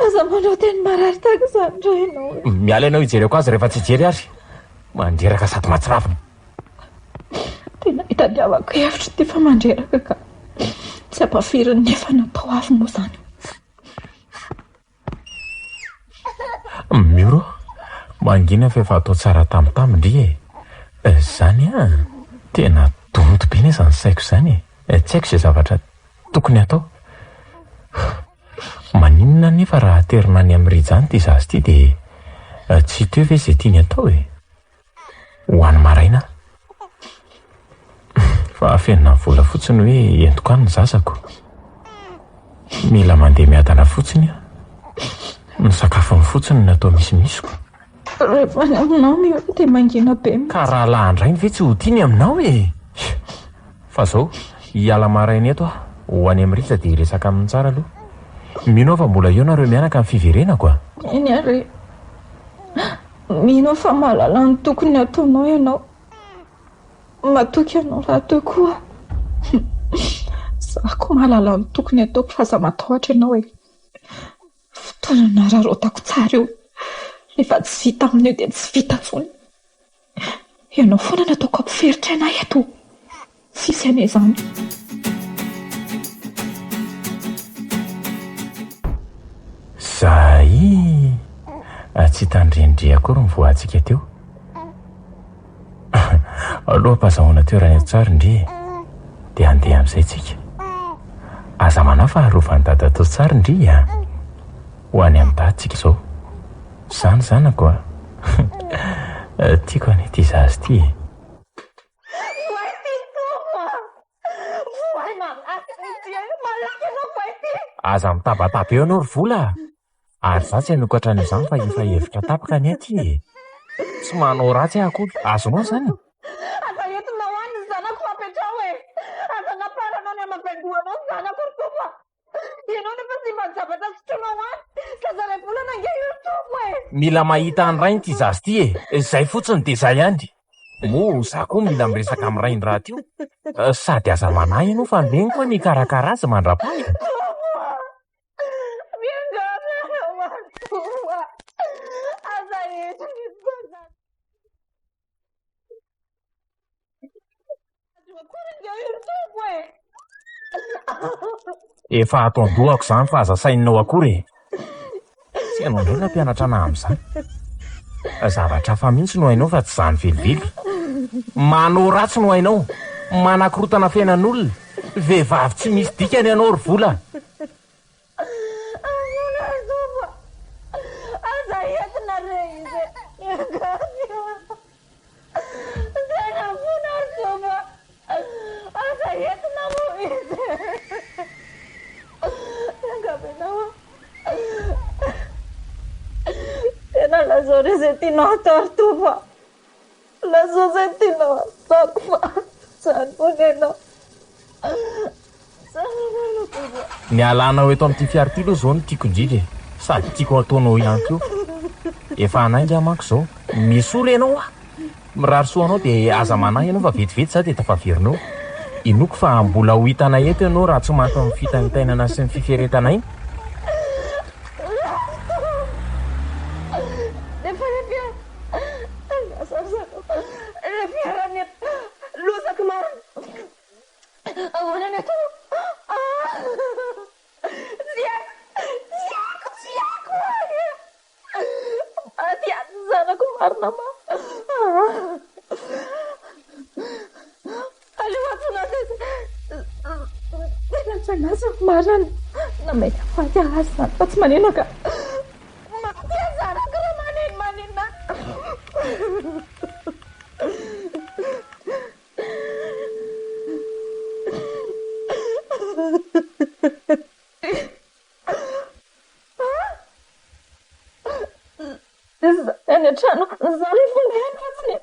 aza manao teny marary tahaka izany raha ianao. Miala ianao hijereko azy rehefa tsy hijery azy. Mandreraka sady mahatsiravina. Tena hitadiavako hevitra ty fa mandreraka ka tsy ampafirin'ny efa natao avy moa izany. Miro mangina fa efa atao tsara tamindri zany tena donto be nezany saiko izany tsy haiko izay zavatra tokony atao. Maninona nefa raha terina ny amin'ny rizany ty zazy ty dia tsy teo ve izay tiany atao ho any maraina fa fenina vola fotsiny hoe entoko any ny zazako. Mila mandeha miadana fotsiny ny sakafony fotsiny natao misimisiko. rehefa ny aminao mio dia mangina be ka raha lahandrainy ve tsy ho tiany aminao e. Fa zao hiala maraina eto ah ho any amin'ny ritra dia resaka amin'ny tsara aloha. Mino fa mbola eo nareo mianaka amin'ny fiverenako a. eny ary mino fa mahalala ny tokony ataonao ianao, matoky ianao raha teo koa. Zako mahalala ny tokony ataoko fa za matahotra ianao e. Fotoana nararotako tsara io, rehefa tsy vita amin'io dia tsy vita foana. Ianao foana nataoko ampiferitra anay eto, sisy anay izany. Zay tsy tandrendre akory ny voantsika teo. Aloha mpazahoana toerana tsara ndre dia andeha amin'izay tsika. Aza manao fa arovany dada tao tsara ndry a ho any amin'ny dadsika izao. Zany zanako a. Tiako any ity zazy ty e. Aza mitabataba eo anao ry vola. Ary za tsy hanoko hatrany izany fa efa hevitra tapaka ny aty e. Tsy manao ratsy akory, azonao zany. Aza entinao any ny zanako apetrao e. Aza naparanao ny amavengoanao ny zanako ry topo. Ianao nefa tsy mba zavatra sotronao any. Kazaray volana nge io topo e. Mila mahita ny rainy ty zazy ty e. Zay fotsiny dia zay ihany. Mo za koa mila miresaka amin'ny rainy raha tio. Sady aza manahy ianao fa mbeny koa ny karakara azy mandra-pahy. Efa ataon-dohako zany fa aza saininao akory. Tsy hainao indray na mpianatra ana amin'izany. Zavatra hafa mihitsy no hainao fa tsy zany velively. Manao ratsy no hainao. Manakorotana fiainan'olona. Vehivavy tsy misy dikany ianao ry vola. Lazao izay tianao atao tofa. Lazao izay tianao ataoko fa zany foana ianao. Ny alanao eto amin'ity fiara ity aloha zao no tiako indrindra. Sady tiako ataonao ihany koa. Efa anainga manko izao. Misolo ianao a. Mirary soanao dia aza manahy ianao fa vetivety za dia tafaverinao. Inoko fa mbola ho hitanay eto ianao raha tsy maty amin'ny fitanitainana sy ny fiferetana iny. Tsy manino ka. Any an-trano zary fona ihany fotsiny.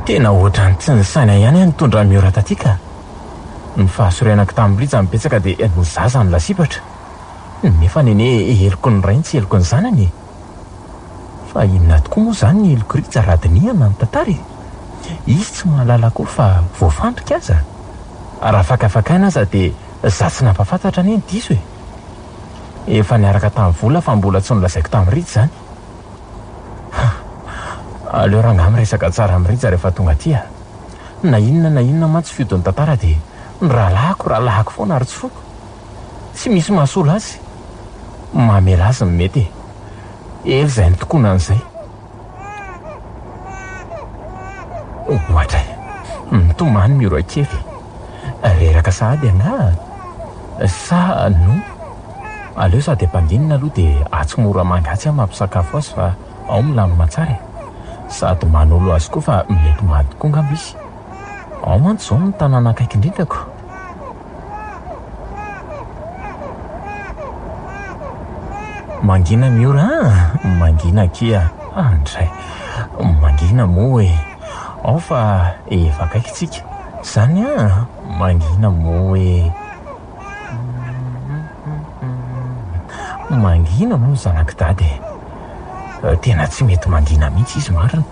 Tena ohatrany tsy ny saina ihany nitondra miora tatika. Ny fahasorenako tamin'ny rija mipetsaka dia ny zaza ny lasipatra. Nefa nene heloko ny rainy tsy heloko ny zanany. Fa inona tokoa moa zany ny heloko rija radiniana ny tantara. Izy tsy mahalala akory fa voafandrika aza. Raha fakafakaina aza dia za tsy nampafantatra ny diso e. Efa niaraka tamin'ny vola fa mbola tsy nolazaiko tamin'ny rija zany. Aleo rangamy resaka tsara amin'ny rija rehefa tonga aty a. Na inona mantsy fiodon'ny tantara dia rahalahako foana ary tsy foko. Tsy misy mahasolo azy. Mamela azy ny mety. Ely izay ny tokoana an'izay. Ohatra mitomany miroa kely. Reraka sahady ana. Sa no. Aleo sady ampandinina aloha dia atsy mora mangatsy amin'ny mampisakafo azy fa ao milano matsara. sady manolo azy koa fa mety maty koa ngamba izy. Ao mantsy zao ny tanàna akaiky indrindrako. Mangina miora mangina kia andray mangina moa e ao fa efa akaiky tsika zany mangina moa e mangina moa zanaki dady tena tsy mety mangina mihitsy izy marina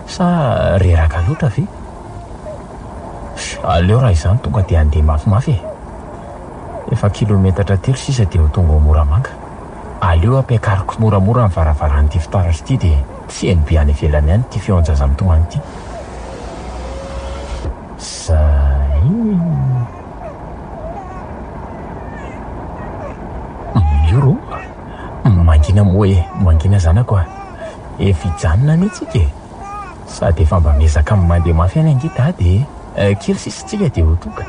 sa reraka loatra ve aleo raha izany tonga dia andeha mafimafy efa kilometatra telo sisa dia ho tonga ao Moramanga. Aleo ampiakariko moramora ny varavaran'ity fitaratra ity dia tsy eny be any ivelany ihany ty fionjaza mitomany ity. Zay mioro mangina moa e mangina zanako efa hijanona mihitsika e sady efa mba miezaka amin'ny mandeha mafy any angitady kely sisa tsika dia ho tonga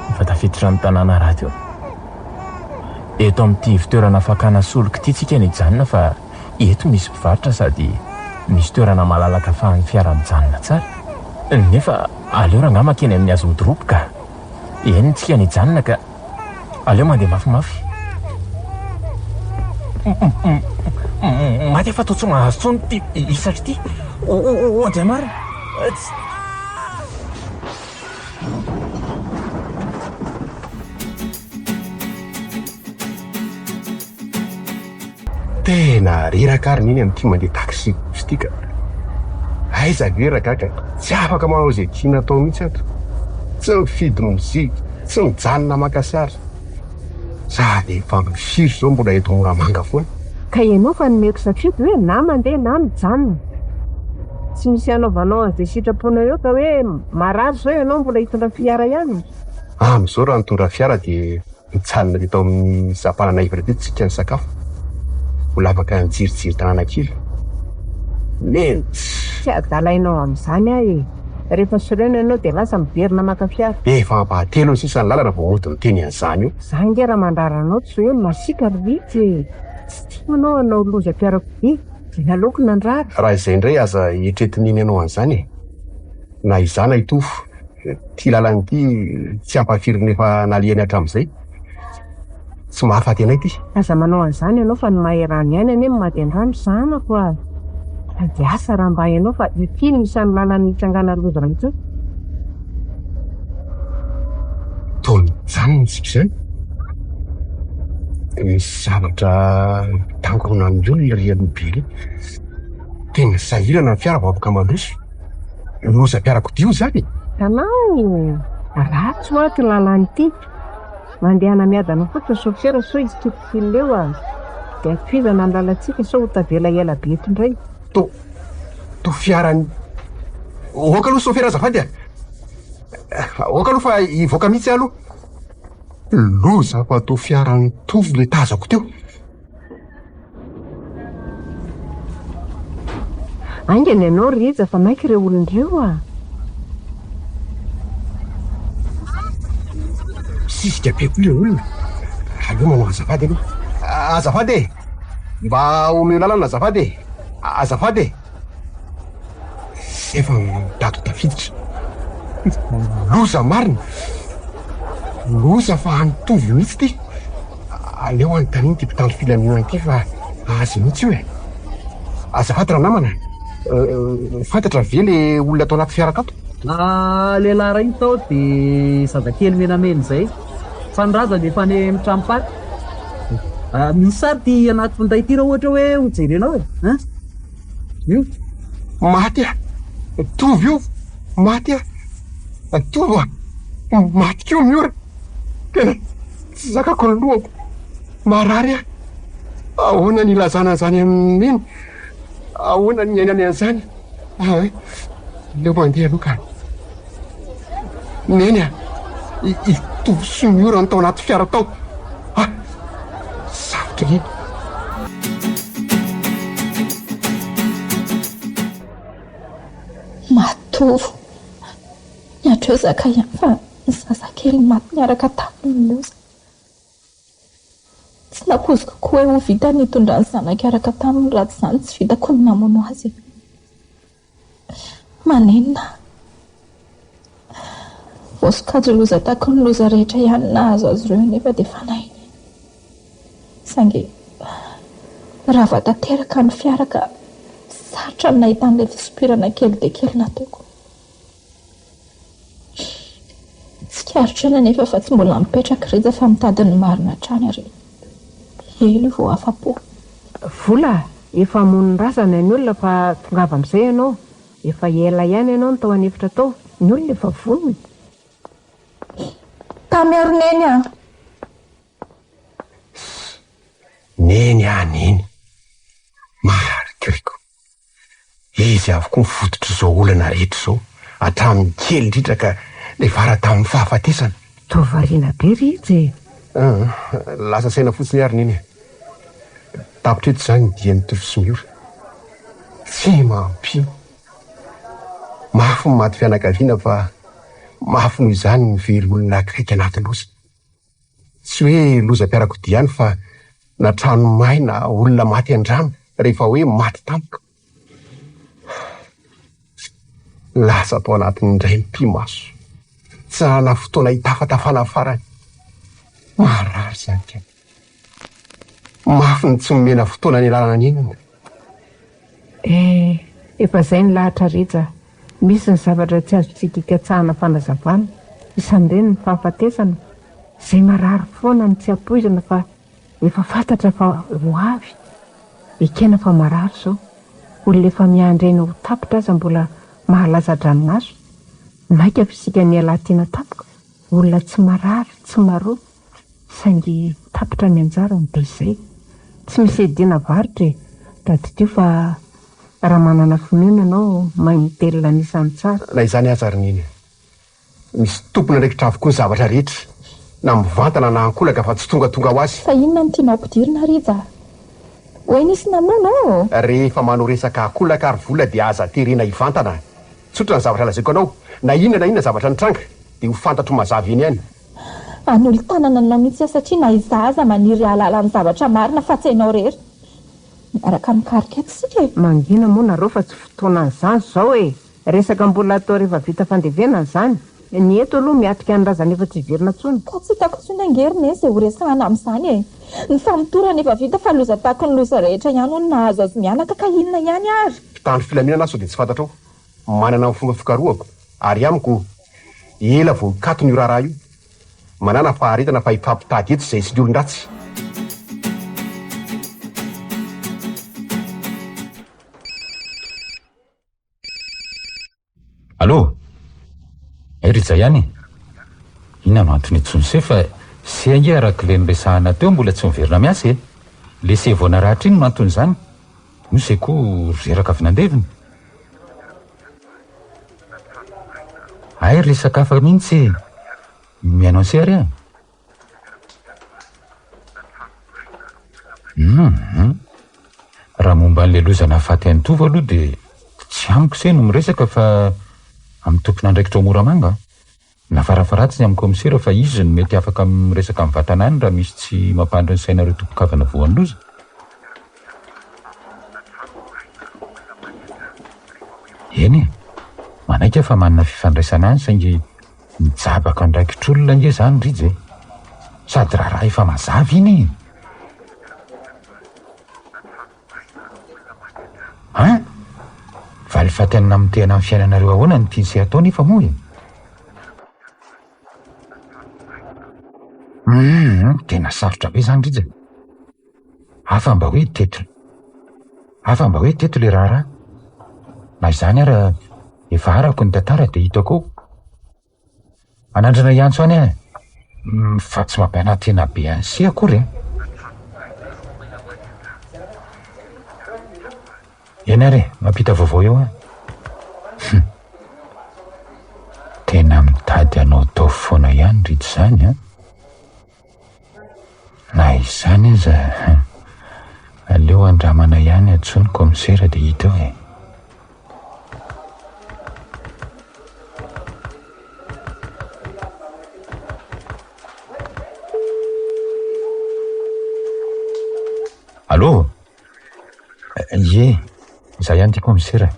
efa tafiditra ny tanàna raha teo. Eto amin'ity fitoerana fakana solika ity tsika ny hijanona fa eto misy mpivarotra sady misy toerana malalaka ahafahan'ny fiara mijanona tsara nefa aleo raha angamba keny amin'ny hazo midoroboka eny tsika ny hijanona ka aleo mandeha mafimafy. Maty efa toa tsy mahazo tsony ty isatra ity andray marina. Tena reraka ary niny amin'ity mandeha taxi sy tika. Aiza reraka ka tsy afaka manao izay tiana atao mihitsy ato. Tsy mifidy mozika, tsy mijanona maka sary. Sady efa mifiry zao mbola eto Moramanga foana. Ka ianao fa nomeko safidy hoe na mandeha na mijanona. Tsy misy anaovanao an'izay sitraponao eo ka hoe marary zao ianao mbola hitondra fiara ihany. Amin'izao raha mitondra fiara dia mijanona teto amin'ny sampanana ivra teto tsika ny sakafo. Mbola afaka mijirijiry tanàna kely. Tsy adalainao amin'izany ahy rehefa sorena ianao dia lasa miverina maka fiara. Efa ampahatelo sisa ny lalana vao mody miteny an'izany io. Za nge raha mandraranao tsy hoe masika rivitsy tsy tianao anao loza mpiarakodia dia nalaoko nandrara. Raha izay indray aza hietretin'iny ianao an'izany na izana hitofo ty lalanyity tsy ampafiriny efa naliany hatramin'izay tsy mahafaty anay ty. Aza manao an'izany ianao fa ny maherany ihany ane madendrano zanako a. Dia asa raha mba ianao fa ity misy any lalany hitsangana loza rehetra. Taony janony tsika izany. Misy zavatra tangorona ny olona rialobe. Tena sahirana ny fiara vao afaka maloso. Loza mpiarakodia zany. Tanao ratsy hoaty lalany ity. Mandehana miadana fotsiny sofera so izy tokofiny leo dia akivana ny lalantsika so ho tavela ela be eto indray. To fiarany oka aloha sofera azafady oka aloha fa ivoaka mihitsy aloha. Loza fa to fiarany tovy le tazako teo. Aingany ianao riza fa maiky ireo olondreo a. Sisika be koa ireo olona. Aleo manao azafady aloha. Azafady e mba omeo lalana azafady e. Azafady e efa dato tafiditra. Loza marina. Loza fa anytovy mihitsy ty. Aleo anontaniany ty mpitandro filaminana ty fa azy mihitsy io e. Azafady raha namana fantatra ve le olona atao anaty fiara tato? Lehilahy ray tao dia zazakely menamena izay fanrazana efa any mitrampary. Misy sary ty anaty finday ty raha ohatra hoe hojerenao e. Io maty a tovy io maty a tovy a maty keo miora. Tena tsy zakako ny lohako marary a. Ahoana ny ilazana an'izany amin'iny, ahoana ny iainany an'izany. Leo mandeha aloha ka neny a itovy sy miora ny tao anaty fiara tao. Sarotra iny. Matovo miatreo zaka ihany fa ny zazakely maty miaraka taminy loza. Tsy nakoziko koa hoe ho vita ny hitondra ny zanaka araka taminy raha tsy izany tsy vitako ny namono azy. manenina voasokajy loza tahaka ny loza rehetra ihany nahazo azy ireo nefa dia fanainy sange raha vatanteraka ny fiaraka sarotra ny nahita an'ilay fisopirana kely dia kely nataoko tsikarotra na nefa fa tsy mbola mipetraka reza fa mitady ny marina trany ary elo vao afa-po vola efa mon'ny razana ny olona fa tongava amin'izay ianao efa ela ihany ianao ny tao anefitra tao ny olona efa vonony tamy aroneny a neny neny marikiriko izy avokoa mifototra izao olana rehetra izao hatramin'ny kely indrindra ka le vara tamin'ny fahafatesana tovariana be rizy lasa saina fotsiny ary neny tapitra eto izany dia ny toro sy miora tsy mampino mafy ny maty fianakaviana fa mafy noho izany mivery olona akaiky anaty loza tsy hoe loza-piarakodia ihany fa na trano may na olona maty an-drano rehefa hoe maty tampoka lasa tao anatiny indray mpimaso tsy anana fotoana hitafatafana farany marary zany ka mafy ny tsy momena fotoana ny lalana nyenina efa izay ny lahatra reja misy ny zavatra tsy azo tsikikatsahana fanazavana isan'ireny ny fahafatesana izay marary foana ny tsy ampoizana fa efa fantatra fa ho avy ekena fa marary izao olona efa miandraina ho tapitra aza mbola mahalaza dranomaso maika fisika ny alantiana tapoka olona tsy marary tsy maroa saingy tapitra ny anjara ny dia izay tsy misy edina varitra daditio fa raha manana finoana anao mahay mitelona anisan'ny tsara na izany aza rininy misy tompona ndraikitra avokoa ny zavatra rehetra na mivantana na ankolaka fa tsy tongatonga ho azy fa inona ny tia mampidirina rija hoe nisy namonao rehefa manao resaka akolaka ary vola dia aza terena hivantana tsotra ny zavatra lazaiko anao na inona zavatra nitranga dia ho fantatro mazavy eny ihany an'olo tanana anao mihitsy satria na izaza maniry ahalala ny zavatra marina fa tsy hainao rery miaraka mikarika eto sika mangina moa nareo fa tsy fotoanan'izany izao resaka mbola atao rehefa vita fandevenana izany ny eto aloha miatrika ny razana efa tsy verina tsony ka tsy hitako tsony angerina izay ho resahana amin'izany ny famotorana efa vita fa loza tahaka ny loza rehetra ihany ho nahazo azy mianaka ka inona ihany ary mpitandro filaminana aso dia tsy fantatrao manana ny fomba fikaroako ary amiko ela vao kato ny raharaha io manana faharetana fa hifampitady eto izay sy ny olon-dratsy allo ryza ihany inona no antony tsonse fa se ange arak'le nyresahana teo mbola tsy miverina miasa le se voana rahatra iny no antony izany no se koa reraka avy nandeviny ay resaka afa mihitsy mianao sery raha momba an'le lozana faty anytova aloha dia tsy amiko se no miresaka fa amin'ny tompona andraikitra moramanga na farafaratsy ny amiko misera fa izy no mety afaka miresaka amin'ny vatana any raha misy tsy mampandry ny sainareo tompokavana voan'ny loza eny manaika fa manana fifandraisana any saingy mijabaka andraikitr'olona nge zany rizy sady raha efa mazavy iny valy fatenina amin'ny tena amin'ny fiainanareo ahoana ny tiany atao nefa moa tena sarotra be zany rizy afa mba hoe teto le raharaha na izany ara efa arako ny tantara dia hitako anandrana iantso any fa tsy mampiana tena be an'se akory eny ary mampita vaovao eo tena mitady anao tao foana ihany rito izany na izany aza aleo andramana ihany atsony komisera dia hita eo allo ye izahay ihany ty komisera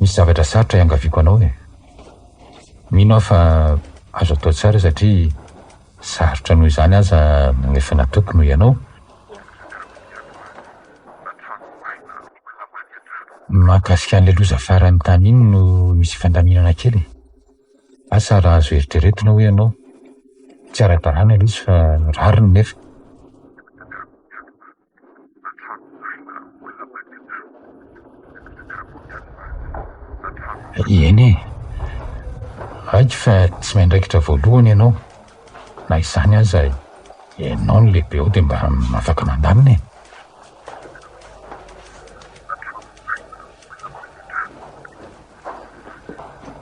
misy zavatra sarotra iangaviako anao e. Mino aho fa azo atao tsara satria sarotra noho izany aza efa nataoko noho ianao. Mahakasika an'ilay loza farany tany iny no misy fandaminana kely. Asa raha azo eritreretina hoe ianao tsy ara-dalàna aloha fa rariny nefa. Eny e, haiko fa tsy maindraikitra voalohany ianao, na izany aza ianao no lehibe ao dia mba afaka mandamina e.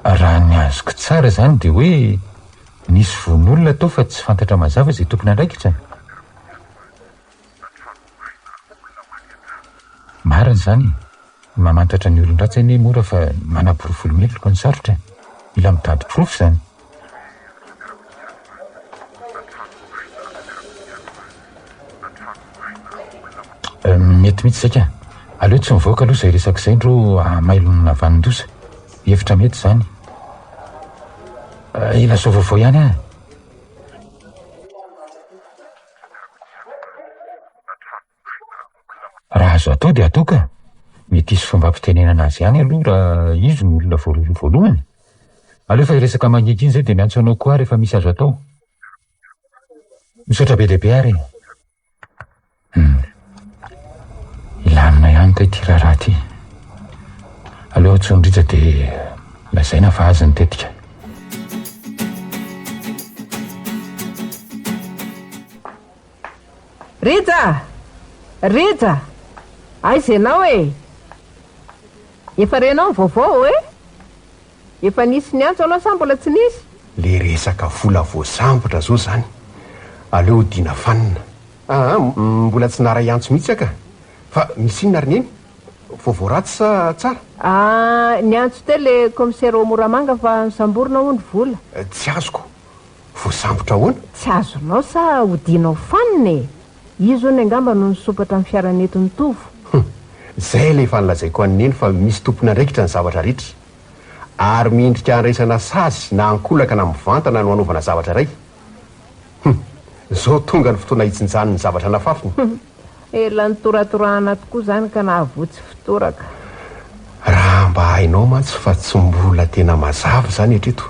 Raha ny azoko tsara zany dia hoe nisy von'olona tao fa tsy fantatra mazava izay tokony andraikitra. Marina zany, mamantatra ny olon-dratsy anie mora fa manam-porofolo meloko ny sarotra. Mila mitady porofo zany. Mety mihitsy saika. Aleo tsy mivoaka aloha izay resaka izay ndro hamailona vanin-doza. Hevitra mety zany. Ila sao vaovao ihany ah. Raha azo atao dia atao ka. Mety hisy fomba ampitenenana azy ihany aloha raha izy no olona voalohany. Aleo fa resaka mangiaka iny zay dia miantso anao koa rehefa misy azo atao. Misaotra be lehibe ary. Ilamina ihany ka ity raharaha ty. Aleo tsondritra dia lazaina fa azy nitetika. Rija aiza ianao e? Efa renao vaovao e? Efa nisy ny antso anao sa mbola tsy nisy? Le resaka vola voasambotra zao zany, aleo dina fanina. Mbola tsy nara iantso mihitsy aka. Fa misy inona ry neny? Vaovao ratsy sa tsara? Ny antso te le commissaire ao Moramanga fa nisamborona ondry vola. Tsy azoko. Voasambotra ahoana? Tsy azonao sa hodinao fanina e? Izo ny angamba no nisopatra amin'ny fiaranety ny tovo. Zay le efa nilazaiko an'eny fa misy tompona raikitra ny zavatra rehetra. Ary miendrika andraisana sazy na ankolaka na mivantana no anaovana zavatra ray. Zao tonga ny fotoana hitsinjany ny zavatra nafafiny. Ela nitoratorahana tokoa zany ka nahavotsy fitoraka. Raha mba hainao mantsy fa tsy mbola tena mazava zany etreto.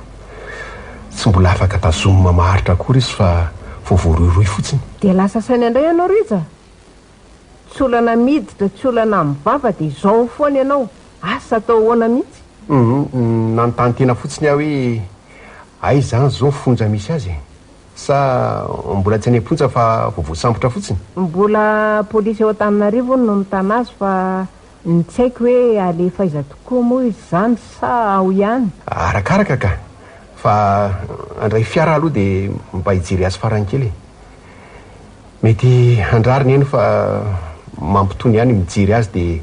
Tsy mbola afaka tazomina maharitra akory izy fa voavoaroiroy fotsiny. Dia lasa sainy andray ianao Rija. Tsy olana miditra, tsy olana mivava dia izao foana ianao. Asa atao ahoana mihitsy? Nanontany tena fotsiny aho hoe ay zany zao fonja misy azy. Sa mbola tsy any am-ponja fa voavoasambotra fotsiny? Mbola polisy eo Antananarivo no nitana azy fa ny tsy haiko hoe alefa aiza tokoa moa izy zany sa ao ihany. Arakaraka ka. Fa andray fiara aloha dia mba hijery azy farany kely. Mety andrariny eny fa mampitony ihany mijery azy dia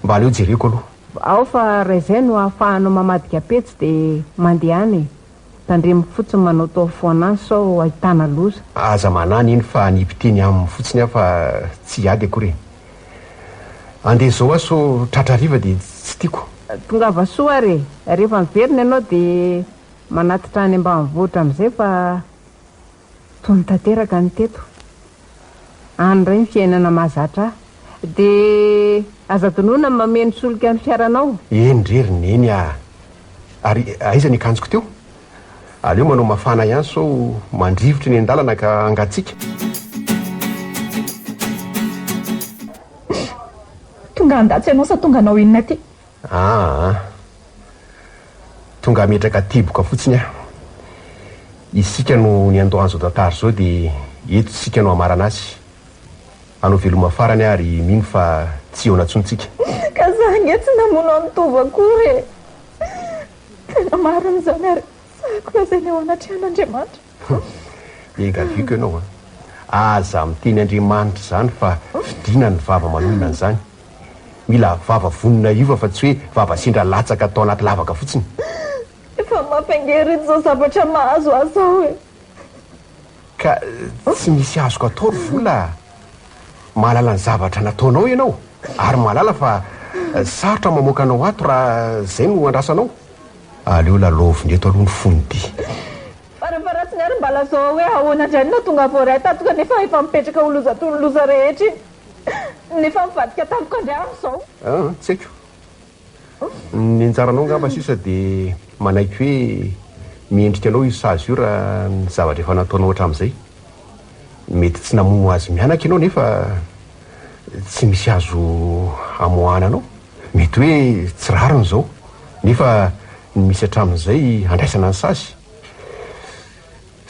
mba aleo jereko aloha. Ao fa raha izay no ahafahanao mamadika petsy dia mandeha any. Tandremo fotsiny manao tao foana sao ahitana loza. Aza manany eny fa nipiteny amin'ny fotsiny aho fa tsy ady akory. Andeha zao aso tratrariva dia tsy tiako. Tonga vasoa ary rehefa miverina ianao dia manatitra any ambanivohitra amin'izay fa tony tanteraka ny teto. Any iray ny fiainana mahazatra dia aza donona mameno solika ny fiaranao. Eny reriny eny ary aiza ny akanjoko teo? Aleo manao mafana ihany sao mandrivotra ny an-dalana ka angatsika. Tonga andatsy ianao sa tonga anao inona ty? Tonga ametraka tiboka fotsiny aho. Isika no ny andao an'izao tantara zao dia eto sika no amarana azy. Anao veloma farany ary mino fa tsy eo natsontsika. Ka zany tsy namono amin'ny tovo akory e. Tena marina zany ary sako izay ny ao anatrehan'Andriamanitra. Engaviko ianao aza miteny Andriamanitra zany fa fidina ny vava manonina an'izany. Mila vava vonona iova fa tsy hoe vava sindra latsaka atao anaty lavaka fotsiny. Efa mampangery izao zavatra mahazo azao e. Ka tsy misy azoko atao vola. Mahalala ny zavatra nataonao ianao ary mahalala fa sarotra mamoaka anao ato raha zay no andrasanao. Aleo lalovindreto aloha ny fonidi. Farafaratsy ny ary mbala zao hoe ahoana ndray no tonga voray tatoka nefa efa mipetraka ho loza rehetra iny. Nefa mivadika tampoka indray amin'izao. Tsy haiko. Ny anjaranao ngamba sisa dia manaiky hoe miendrika anao io sazy io raha ny zavatra efa nataonao hatramin'izay. Mety tsy namono azy mianaka ianao nefa tsy misy azo amoahana anao. Mety hoe tsy rariny izao nefa ny misy hatramin'izay andraisana ny sasy.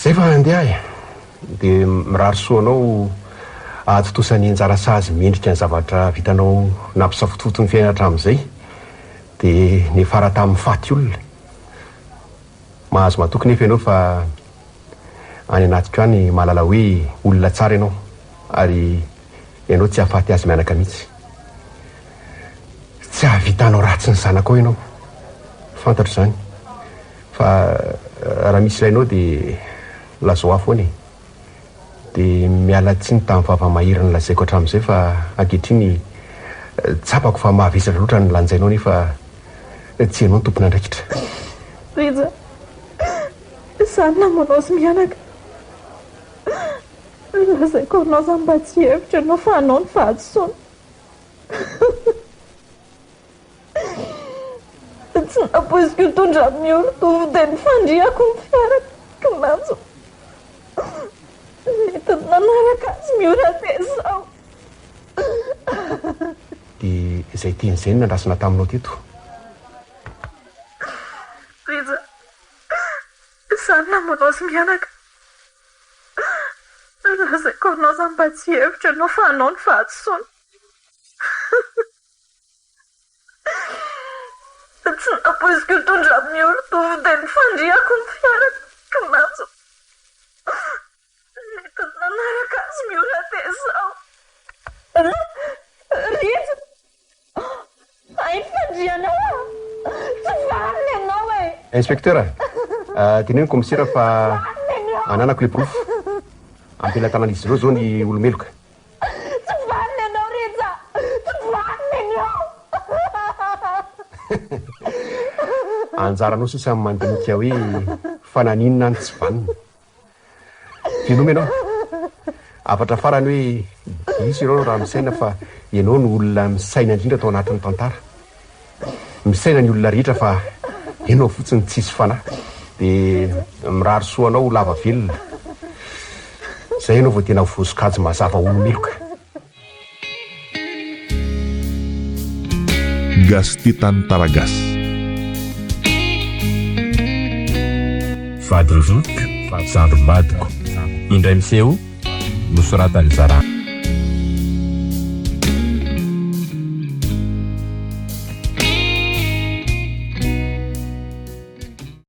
Zay fa andeha dia mirary soa anao atotosan'ny anjara sazy miendrika ny zavatra vitanao nampisafototo ny fiaina hatramin'izay. Dia nefara tamin'ny faty olona. Mahazo matoky nefa ianao fa any anatiko any mahalala hoe olona tsara ianao ary ianao tsy hahafaty azy mianaka mihitsy. Tsy hahavitanao ratsy ny zanakao ianao. Fantatro izany. Fa raha misy ilainao dia lazao foana. Dia miala tsiny tamin'ny vava-mahery ny lazaiko hatramin'izay fa ankehitriny tsapako fa mahavezatra loatra ny lanjainao nefa tsy ianao ny tompona andraikitra. Rija, izany namanao sy mianaka. Lazaiko anao izany mba tsy hevitra anao fa anao ny fahadisoana. Tsy napoiziko mitondra amin'ny olo dia nifandriako ny fiarako lanjo. Mety nanaraka azy miora tezao. Dia izay teny izay no nandrasana taminao teto. Rija, izany namanao sy mianaka. Lazaiko anao izany mba tsy hevitra anao fa anao ny fahadisoana. Tsy napoiziko mitondra amin'ny olo dia nifandriako ny fiarako lanjo. Mety nanaraka azy miora tezao. Rija, aifandrianao tsy vaniny ianao e. Inspektera, teneno komisera fa ananako le profo. Ampelatanan'izy ireo zao ny olomeloka. Tsy vaniny ianao Rija, tsy vaniny ianao. Anjaranao sisa mandinika hoe fananinona ny tsy vanina. Finomy ianao. Afatra farany hoe isy ianao raha misaina fa ianao no olona misaina indrindra tao anatin'ny tantara. Misaina ny olona rehetra fa ianao fotsiny tsisy fanahy. Dia mirary soa anao lava velona. Zay ianao vao tena voasokajy mazava olomeloka. Gasty Tantara Gasy. Vadin-joky, zandrim-badiko. Indray miseho nosoratan'Izahay.